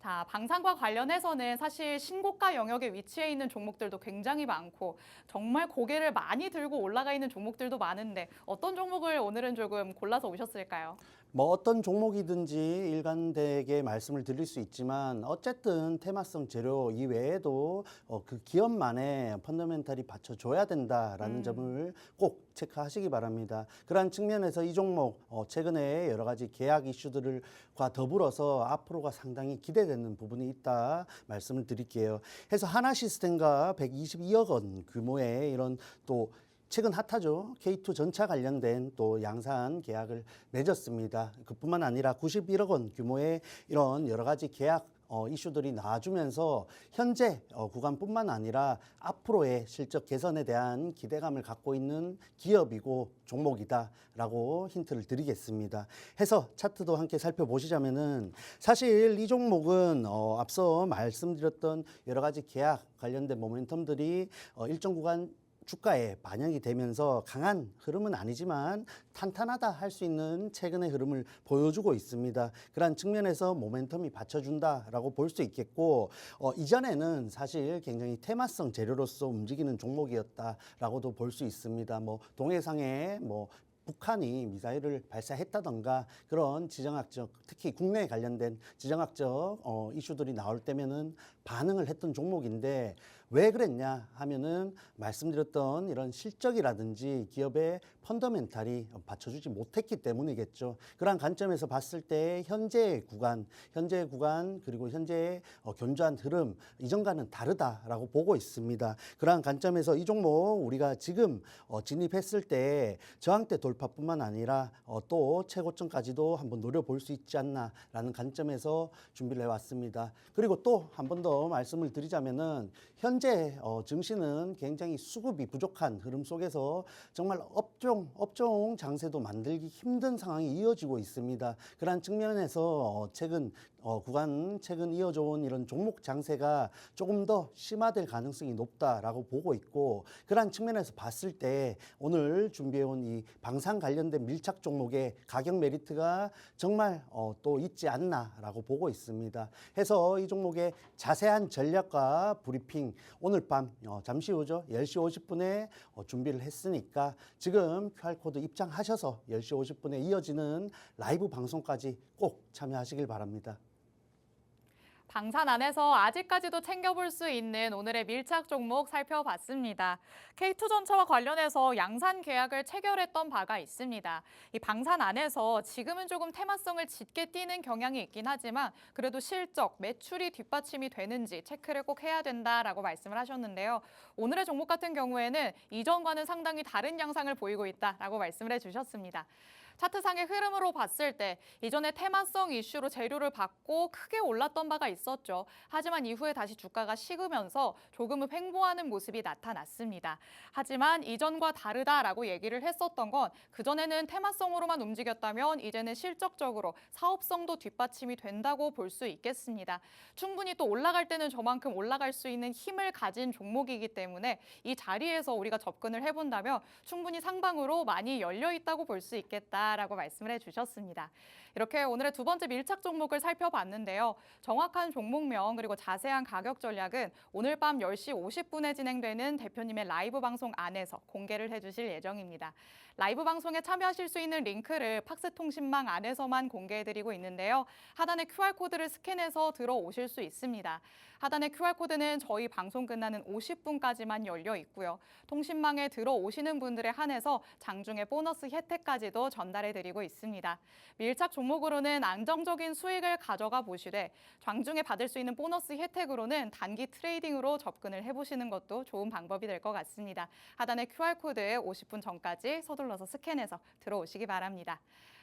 자, 방산과 관련해서는 사실 신고가 영역에 위치해 있는 종목들도 굉장히 많고 정말 고개를 많이 들고 올라가 있는 종목들도 많은데 어떤 종목을 오늘은 조금 골라서 오셨을까요? 어떤 종목이든지 일관되게 말씀을 드릴 수 있지만 어쨌든 테마성 재료 이외에도 그 기업만의 펀더멘탈이 받쳐줘야 된다라는 점을 꼭 체크하시기 바랍니다. 그러한 측면에서 이 종목 최근에 여러 가지 계약 이슈들과 더불어서 앞으로가 상당히 기대되는 부분이 있다 말씀을 드릴게요. 해서 하나시스템과 122억 원 규모의 이런 또 최근 핫하죠. K2 전차 관련된 또 양산 계약을 맺었습니다. 그뿐만 아니라 91억 원 규모의 이런 여러 가지 계약 이슈들이 나와주면서 현재 구간뿐만 아니라 앞으로의 실적 개선에 대한 기대감을 갖고 있는 기업이고 종목이다라고 힌트를 드리겠습니다. 해서 차트도 함께 살펴보시자면은 사실 이 종목은 앞서 말씀드렸던 여러 가지 계약 관련된 모멘텀들이 일정 구간 주가에 반영이 되면서 강한 흐름은 아니지만 탄탄하다 할 수 있는 최근의 흐름을 보여주고 있습니다. 그러한 측면에서 모멘텀이 받쳐준다라고 볼 수 있겠고 이전에는 사실 굉장히 테마성 재료로서 움직이는 종목이었다라고도 볼 수 있습니다. 동해상에 북한이 미사일을 발사했다던가 그런 지정학적, 특히 국내에 관련된 지정학적 이슈들이 나올 때면은 반응을 했던 종목인데 왜 그랬냐 하면은 말씀드렸던 이런 실적이라든지 기업의 펀더멘탈이 받쳐주지 못했기 때문이겠죠. 그러한 관점에서 봤을 때 현재의 구간 그리고 현재의 견조한 흐름 이전과는 다르다라고 보고 있습니다. 그러한 관점에서 이 종목 우리가 지금 진입했을 때 저항대 돌파뿐만 아니라 또 최고점까지도 한번 노려볼 수 있지 않나라는 관점에서 준비를 해왔습니다. 그리고 또 한 번 더 말씀을 드리자면은 현재 증시는 굉장히 수급이 부족한 흐름 속에서 정말 업종 장세도 만들기 힘든 상황이 이어지고 있습니다. 그러한 측면에서 최근 이어져 온 이런 종목 장세가 조금 더 심화될 가능성이 높다라고 보고 있고 그러한 측면에서 봤을 때 오늘 준비해온 이 방산 관련된 밀착 종목의 가격 메리트가 정말 또 있지 않나라고 보고 있습니다. 해서 이 종목의 자세한 전략과 브리핑 오늘 밤 잠시 후죠. 10시 50분에 준비를 했으니까 지금 QR코드 입장하셔서 10시 50분에 이어지는 라이브 방송까지 꼭 참여하시길 바랍니다. 방산 안에서 아직까지도 챙겨볼 수 있는 오늘의 밀착 종목 살펴봤습니다. K2 전차와 관련해서 양산 계약을 체결했던 바가 있습니다. 이 방산 안에서 지금은 조금 테마성을 짙게 띄는 경향이 있긴 하지만 그래도 실적, 매출이 뒷받침이 되는지 체크를 꼭 해야 된다라고 말씀을 하셨는데요. 오늘의 종목 같은 경우에는 이전과는 상당히 다른 양상을 보이고 있다라고 말씀을 해주셨습니다. 차트상의 흐름으로 봤을 때 이전에 테마성 이슈로 재료를 받고 크게 올랐던 바가 있었죠. 하지만 이후에 다시 주가가 식으면서 조금은 횡보하는 모습이 나타났습니다. 하지만 이전과 다르다라고 얘기를 했었던 건 그전에는 테마성으로만 움직였다면 이제는 실적적으로 사업성도 뒷받침이 된다고 볼 수 있겠습니다. 충분히 또 올라갈 때는 저만큼 올라갈 수 있는 힘을 가진 종목이기 때문에 이 자리에서 우리가 접근을 해본다면 충분히 상방으로 많이 열려 있다고 볼 수 있겠다라고 말씀을 해주셨습니다. 이렇게 오늘의 두 번째 밀착 종목을 살펴봤는데요. 정확한 종목명 그리고 자세한 가격 전략은 오늘 밤 10시 50분에 진행되는 대표님의 라이브 방송 안에서 공개를 해주실 예정입니다. 라이브 방송에 참여하실 수 있는 링크를 팍스통신망 안에서만 공개해드리고 있는데요. 하단의 QR코드를 스캔해서 들어오실 수 있습니다. 하단의 QR코드는 저희 방송 끝나는 50분까지만 열려 있고요. 통신망에 들어오시는 분들에 한해서 장중에 보너스 혜택까지도 전달해드리고 있습니다. 밀착 종목으로는 안정적인 수익을 가져가 보시되 장중에 받을 수 있는 보너스 혜택으로는 단기 트레이딩으로 접근을 해보시는 것도 좋은 방법이 될 것 같습니다. 하단의 QR코드에 50분 전까지 서둘러서 스캔해서 들어오시기 바랍니다.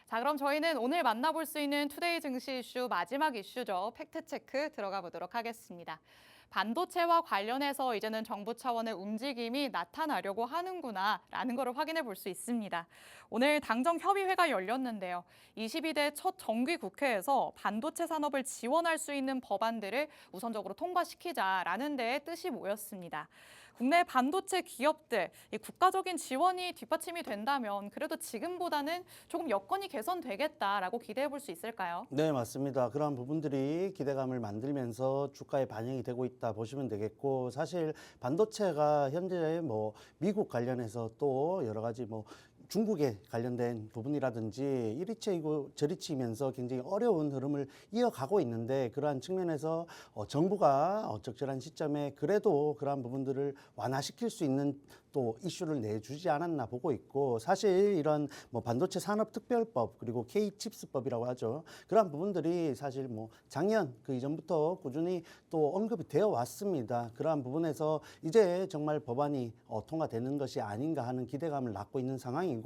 자, 그럼 저희는 오늘 만나볼 수 있는 투데이 증시 이슈 마지막 이슈죠. 팩트체크 들어가 보도록 하겠습니다. 반도체와 관련해서 이제는 정부 차원의 움직임이 나타나려고 하는구나라는 것을 확인해 볼 수 있습니다. 오늘 당정협의회가 열렸는데요. 22대 첫 정기국회에서 반도체 산업을 지원할 수 있는 법안들을 우선적으로 통과시키자라는 데에 뜻이 모였습니다. 국내 반도체 기업들, 이 국가적인 지원이 뒷받침이 된다면 그래도 지금보다는 조금 여건이 개선되겠다라고 기대해 볼 수 있을까요? 네, 맞습니다. 그러한 부분들이 기대감을 만들면서 주가에 반영이 되고 있다 보시면 되겠고, 사실 반도체가 현재 뭐 미국 관련해서 또 여러 가지 뭐 중국에 관련된 부분이라든지 이리 치이고 저리 치면서 굉장히 어려운 흐름을 이어가고 있는데, 그러한 측면에서 정부가 적절한 시점에 그래도 그러한 부분들을 완화시킬 수 있는 또 이슈를 내주지 않았나 보고 있고, 사실 이런 뭐 반도체 산업특별법 그리고 K칩스법이라고 하죠. 그러한 부분들이 사실 뭐 작년 그 이전부터 꾸준히 또 언급이 되어 왔습니다. 그러한 부분에서 이제 정말 법안이 통과되는 것이 아닌가 하는 기대감을 낳고 있는 상황이고,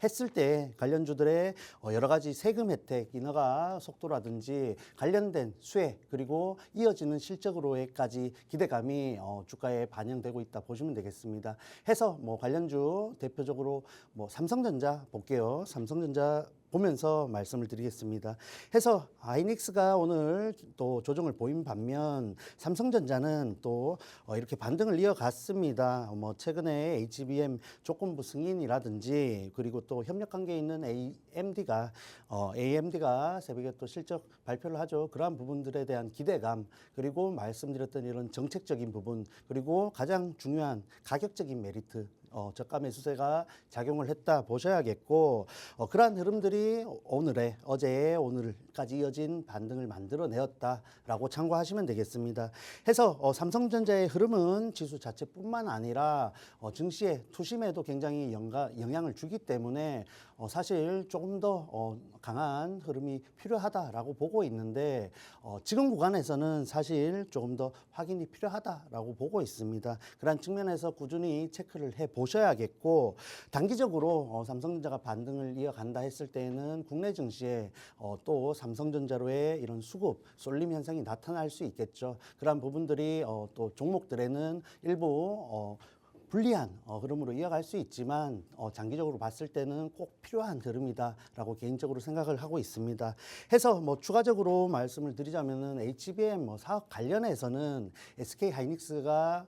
했을 때 관련주들의 여러 가지 세금 혜택 인하가 속도라든지 관련된 수혜 그리고 이어지는 실적으로까지 기대감이 주가에 반영되고 있다 보시면 되겠습니다. 해서 뭐 관련주 대표적으로 뭐 삼성전자 볼게요. 삼성전자 보면서 말씀을 드리겠습니다. 해서 하이닉스가 오늘 또 조정을 보인 반면 삼성전자는 또 이렇게 반등을 이어갔습니다. 뭐 최근에 HBM 조건부 승인이라든지 그리고 또 협력 관계에 있는 AMD가 새벽에 또 실적 발표를 하죠. 그러한 부분들에 대한 기대감, 그리고 말씀드렸던 이런 정책적인 부분, 그리고 가장 중요한 가격적인 메리트, 저가 매수세가 작용을 했다 보셔야겠고, 그러한 흐름들이 어제에 오늘까지 이어진 반등을 만들어내었다라고 참고하시면 되겠습니다. 해서 삼성전자의 흐름은 지수 자체뿐만 아니라 증시의 투심에도 굉장히 영향을 주기 때문에 사실 조금 더 강한 흐름이 필요하다라고 보고 있는데, 지금 구간에서는 사실 조금 더 확인이 필요하다라고 보고 있습니다. 그런 측면에서 꾸준히 체크를 해 보셔야겠고, 단기적으로 삼성전자가 반등을 이어간다 했을 때에는 국내 증시에 또 삼성전자로의 이런 수급 쏠림 현상이 나타날 수 있겠죠. 그런 부분들이 또 종목들에는 일부 불리한 흐름으로 이어갈 수 있지만 장기적으로 봤을 때는 꼭 필요한 흐름이다라고 개인적으로 생각을 하고 있습니다. 해서 뭐 추가적으로 말씀을 드리자면은 HBM 사업 관련해서는 SK 하이닉스가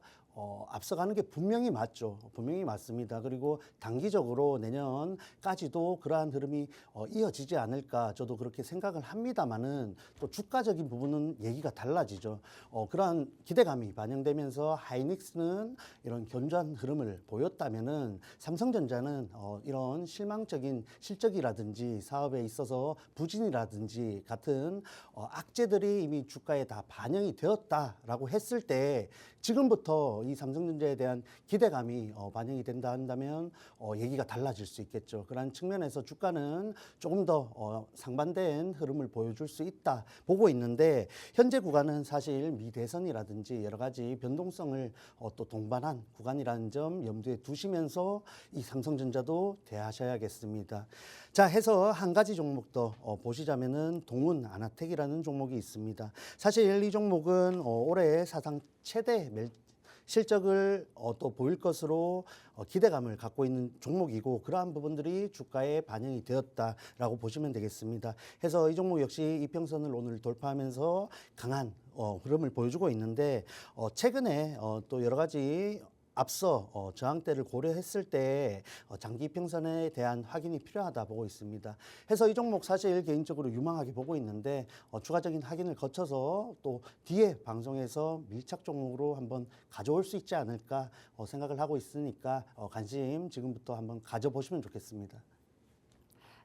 앞서가는 게 분명히 맞죠. 분명히 맞습니다. 그리고 단기적으로 내년까지도 그러한 흐름이 이어지지 않을까 저도 그렇게 생각을 합니다만은, 또 주가적인 부분은 얘기가 달라지죠. 그러한 기대감이 반영되면서 하이닉스는 이런 견조한 흐름을 보였다면은 삼성전자는 이런 실망적인 실적이라든지 사업에 있어서 부진이라든지 같은 악재들이 이미 주가에 다 반영이 되었다라고 했을 때 지금부터 이 삼성전자에 대한 기대감이 반영이 된다 한다면 얘기가 달라질 수 있겠죠. 그런 측면에서 주가는 조금 더 상반된 흐름을 보여줄 수 있다 보고 있는데 현재 구간은 사실 미대선이라든지 여러 가지 변동성을 또 동반한 구간이라는 점 염두에 두시면서 이 삼성전자도 대하셔야겠습니다. 자, 해서 한 가지 종목 더 보시자면은 동훈 아나텍이라는 종목이 있습니다. 사실 이 종목은 올해 사상 최대 실적을 또 보일 것으로 기대감을 갖고 있는 종목이고 그러한 부분들이 주가에 반영이 되었다라고 보시면 되겠습니다. 해서 이 종목 역시 이평선을 오늘 돌파하면서 강한 흐름을 보여주고 있는데 최근에 또 여러 가지 앞서 저항대를 고려했을 때 장기 이평선에 대한 확인이 필요하다 보고 있습니다. 해서 이 종목 사실 개인적으로 유망하게 보고 있는데 추가적인 확인을 거쳐서 또 뒤에 방송에서 밀착 종목으로 한번 가져올 수 있지 않을까 생각을 하고 있으니까 관심 지금부터 한번 가져보시면 좋겠습니다.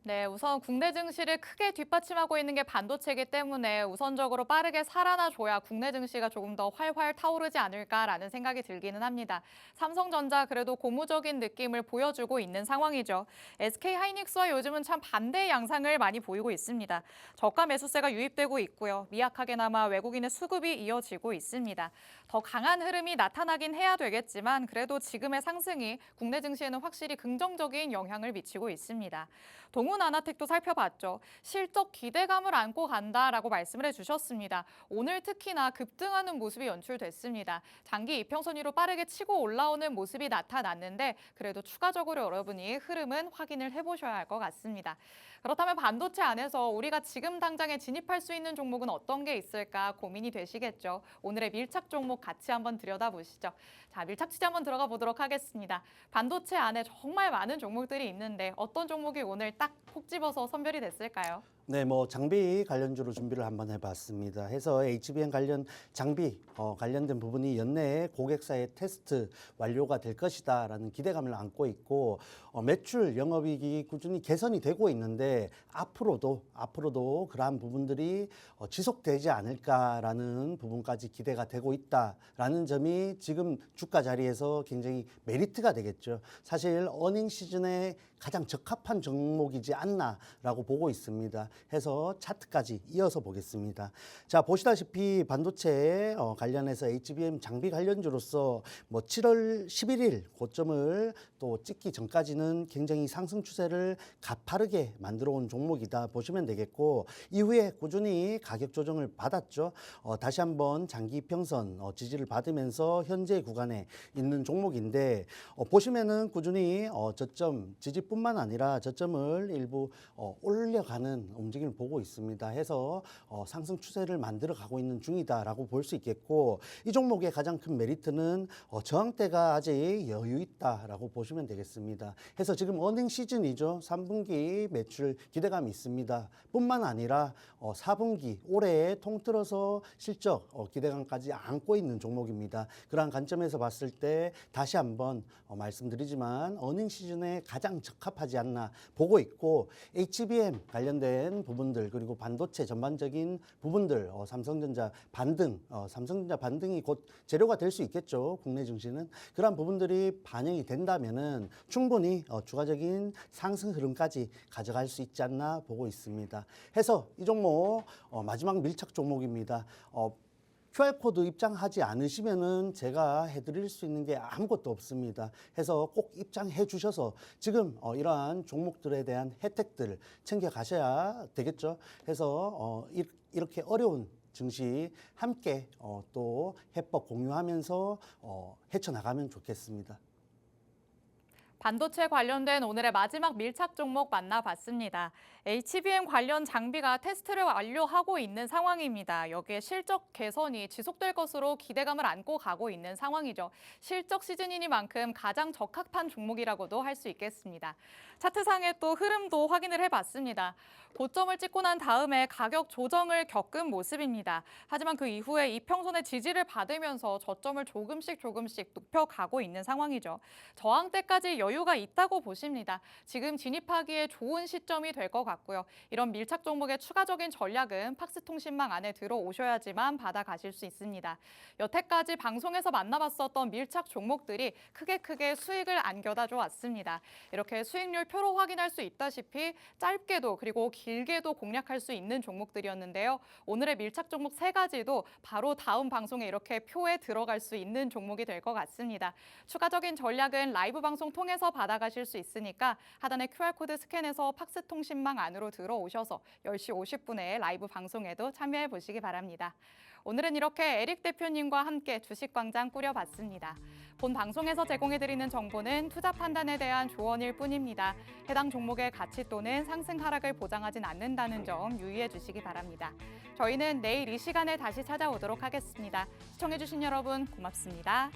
네, 우선 국내 증시를 크게 뒷받침하고 있는 게 반도체이기 때문에 우선적으로 빠르게 살아나줘야 국내 증시가 조금 더 활활 타오르지 않을까라는 생각이 들기는 합니다. 삼성전자 그래도 고무적인 느낌을 보여주고 있는 상황이죠. SK하이닉스와 요즘은 참 반대의 양상을 많이 보이고 있습니다. 저가 매수세가 유입되고 있고요. 미약하게나마 외국인의 수급이 이어지고 있습니다. 더 강한 흐름이 나타나긴 해야 되겠지만 그래도 지금의 상승이 국내 증시에는 확실히 긍정적인 영향을 미치고 있습니다. 동훈 아나텍도 살펴봤죠. 실적 기대감을 안고 간다라고 말씀을 해주셨습니다. 오늘 특히나 급등하는 모습이 연출됐습니다. 장기 이평선 위로 빠르게 치고 올라오는 모습이 나타났는데 그래도 추가적으로 여러분이 흐름은 확인을 해보셔야 할 것 같습니다. 그렇다면 반도체 안에서 우리가 지금 당장에 진입할 수 있는 종목은 어떤 게 있을까 고민이 되시겠죠. 오늘의 밀착 종목 같이 한번 들여다보시죠. 자, 밀착 취재 한번 들어가 보도록 하겠습니다. 반도체 안에 정말 많은 종목들이 있는데 어떤 종목이 오늘 딱 콕 집어서 선별이 됐을까요? 네, 뭐 장비 관련주로 준비를 한번 해봤습니다. 해서 HBM 관련 장비 관련된 부분이 연내에 고객사의 테스트 완료가 될 것이다라는 기대감을 안고 있고 매출 영업이익이 꾸준히 개선이 되고 있는데 앞으로도 그러한 부분들이 지속되지 않을까라는 부분까지 기대가 되고 있다라는 점이 지금 주가 자리에서 굉장히 메리트가 되겠죠. 사실 어닝 시즌에 가장 적합한 종목이지 않나라고 보고 있습니다. 해서 차트까지 이어서 보겠습니다. 자, 보시다시피 반도체 관련해서 HBM 장비 관련주로서 뭐 7월 11일 고점을 또 찍기 전까지는 굉장히 상승 추세를 가파르게 만들어 온 종목이다 보시면 되겠고 이후에 꾸준히 가격 조정을 받았죠. 다시 한번 장기 평선 지지를 받으면서 현재 구간에 있는 종목인데 보시면은 꾸준히 저점 지지뿐만 아니라 저점을 일부 올려가는 움직임을 보고 있습니다. 해서 상승 추세를 만들어 가고 있는 중이다라고 볼 수 있겠고 이 종목의 가장 큰 메리트는 저항대가 아직 여유 있다라고 보시면 되겠습니다. 해서 지금 어닝 시즌이죠. 3분기 매출 기대감이 있습니다. 뿐만 아니라 4분기 올해 통틀어서 실적 기대감까지 안고 있는 종목입니다. 그러한 관점에서 봤을 때 다시 한번 말씀드리지만 어닝 시즌에 가장 적합하지 않나 보고 있고 HBM 관련된 부분들 그리고 반도체 전반적인 부분들 삼성전자 반등이 곧 재료가 될 수 있겠죠. 국내 증시는 그러한 부분들이 반영이 된다면은 충분히 추가적인 상승 흐름까지 가져갈 수 있지 않나 보고 있습니다. 해서 이 종목 마지막 밀착 종목입니다. QR코드 입장하지 않으시면은 제가 해드릴 수 있는 게 아무것도 없습니다. 해서 꼭 입장해 주셔서 지금 이러한 종목들에 대한 혜택들 챙겨 가셔야 되겠죠. 해서 이렇게 어려운 증시 함께 또 해법 공유하면서 헤쳐나가면 좋겠습니다. 반도체 관련된 오늘의 마지막 밀착 종목 만나봤습니다. HBM 관련 장비가 테스트를 완료하고 있는 상황입니다. 여기에 실적 개선이 지속될 것으로 기대감을 안고 가고 있는 상황이죠. 실적 시즌이니만큼 가장 적합한 종목이라고도 할 수 있겠습니다. 차트상의 또 흐름도 확인을 해봤습니다. 고점을 찍고 난 다음에 가격 조정을 겪은 모습입니다. 하지만 그 이후에 이평선의 지지를 받으면서 저점을 조금씩 높여가고 있는 상황이죠. 저항대까지 여유가 있다고 보십니다. 지금 진입하기에 좋은 시점이 될 것 같고요. 이런 밀착 종목의 추가적인 전략은 팍스통신망 안에 들어오셔야지만 받아가실 수 있습니다. 여태까지 방송에서 만나봤었던 밀착 종목들이 크게 수익을 안겨다 줘왔습니다. 이렇게 수익률 표로 확인할 수 있다시피 짧게도 그리고 길게도 공략할 수 있는 종목들이었는데요. 오늘의 밀착 종목 3가지도 바로 다음 방송에 이렇게 표에 들어갈 수 있는 종목이 될 것 같습니다. 추가적인 전략은 라이브 방송 통해서 받아가실 수 있으니까 하단의 QR코드 스캔해서 팍스통신망 안으로 들어오셔서 10시 50분에 라이브 방송에도 참여해 보시기 바랍니다. 오늘은 이렇게 에릭 대표님과 함께 주식광장 꾸려봤습니다. 본 방송에서 제공해드리는 정보는 투자 판단에 대한 조언일 뿐입니다. 해당 종목의 가치 또는 상승 하락을 보장하진 않는다는 점 유의해 주시기 바랍니다. 저희는 내일 이 시간에 다시 찾아오도록 하겠습니다. 시청해주신 여러분 고맙습니다.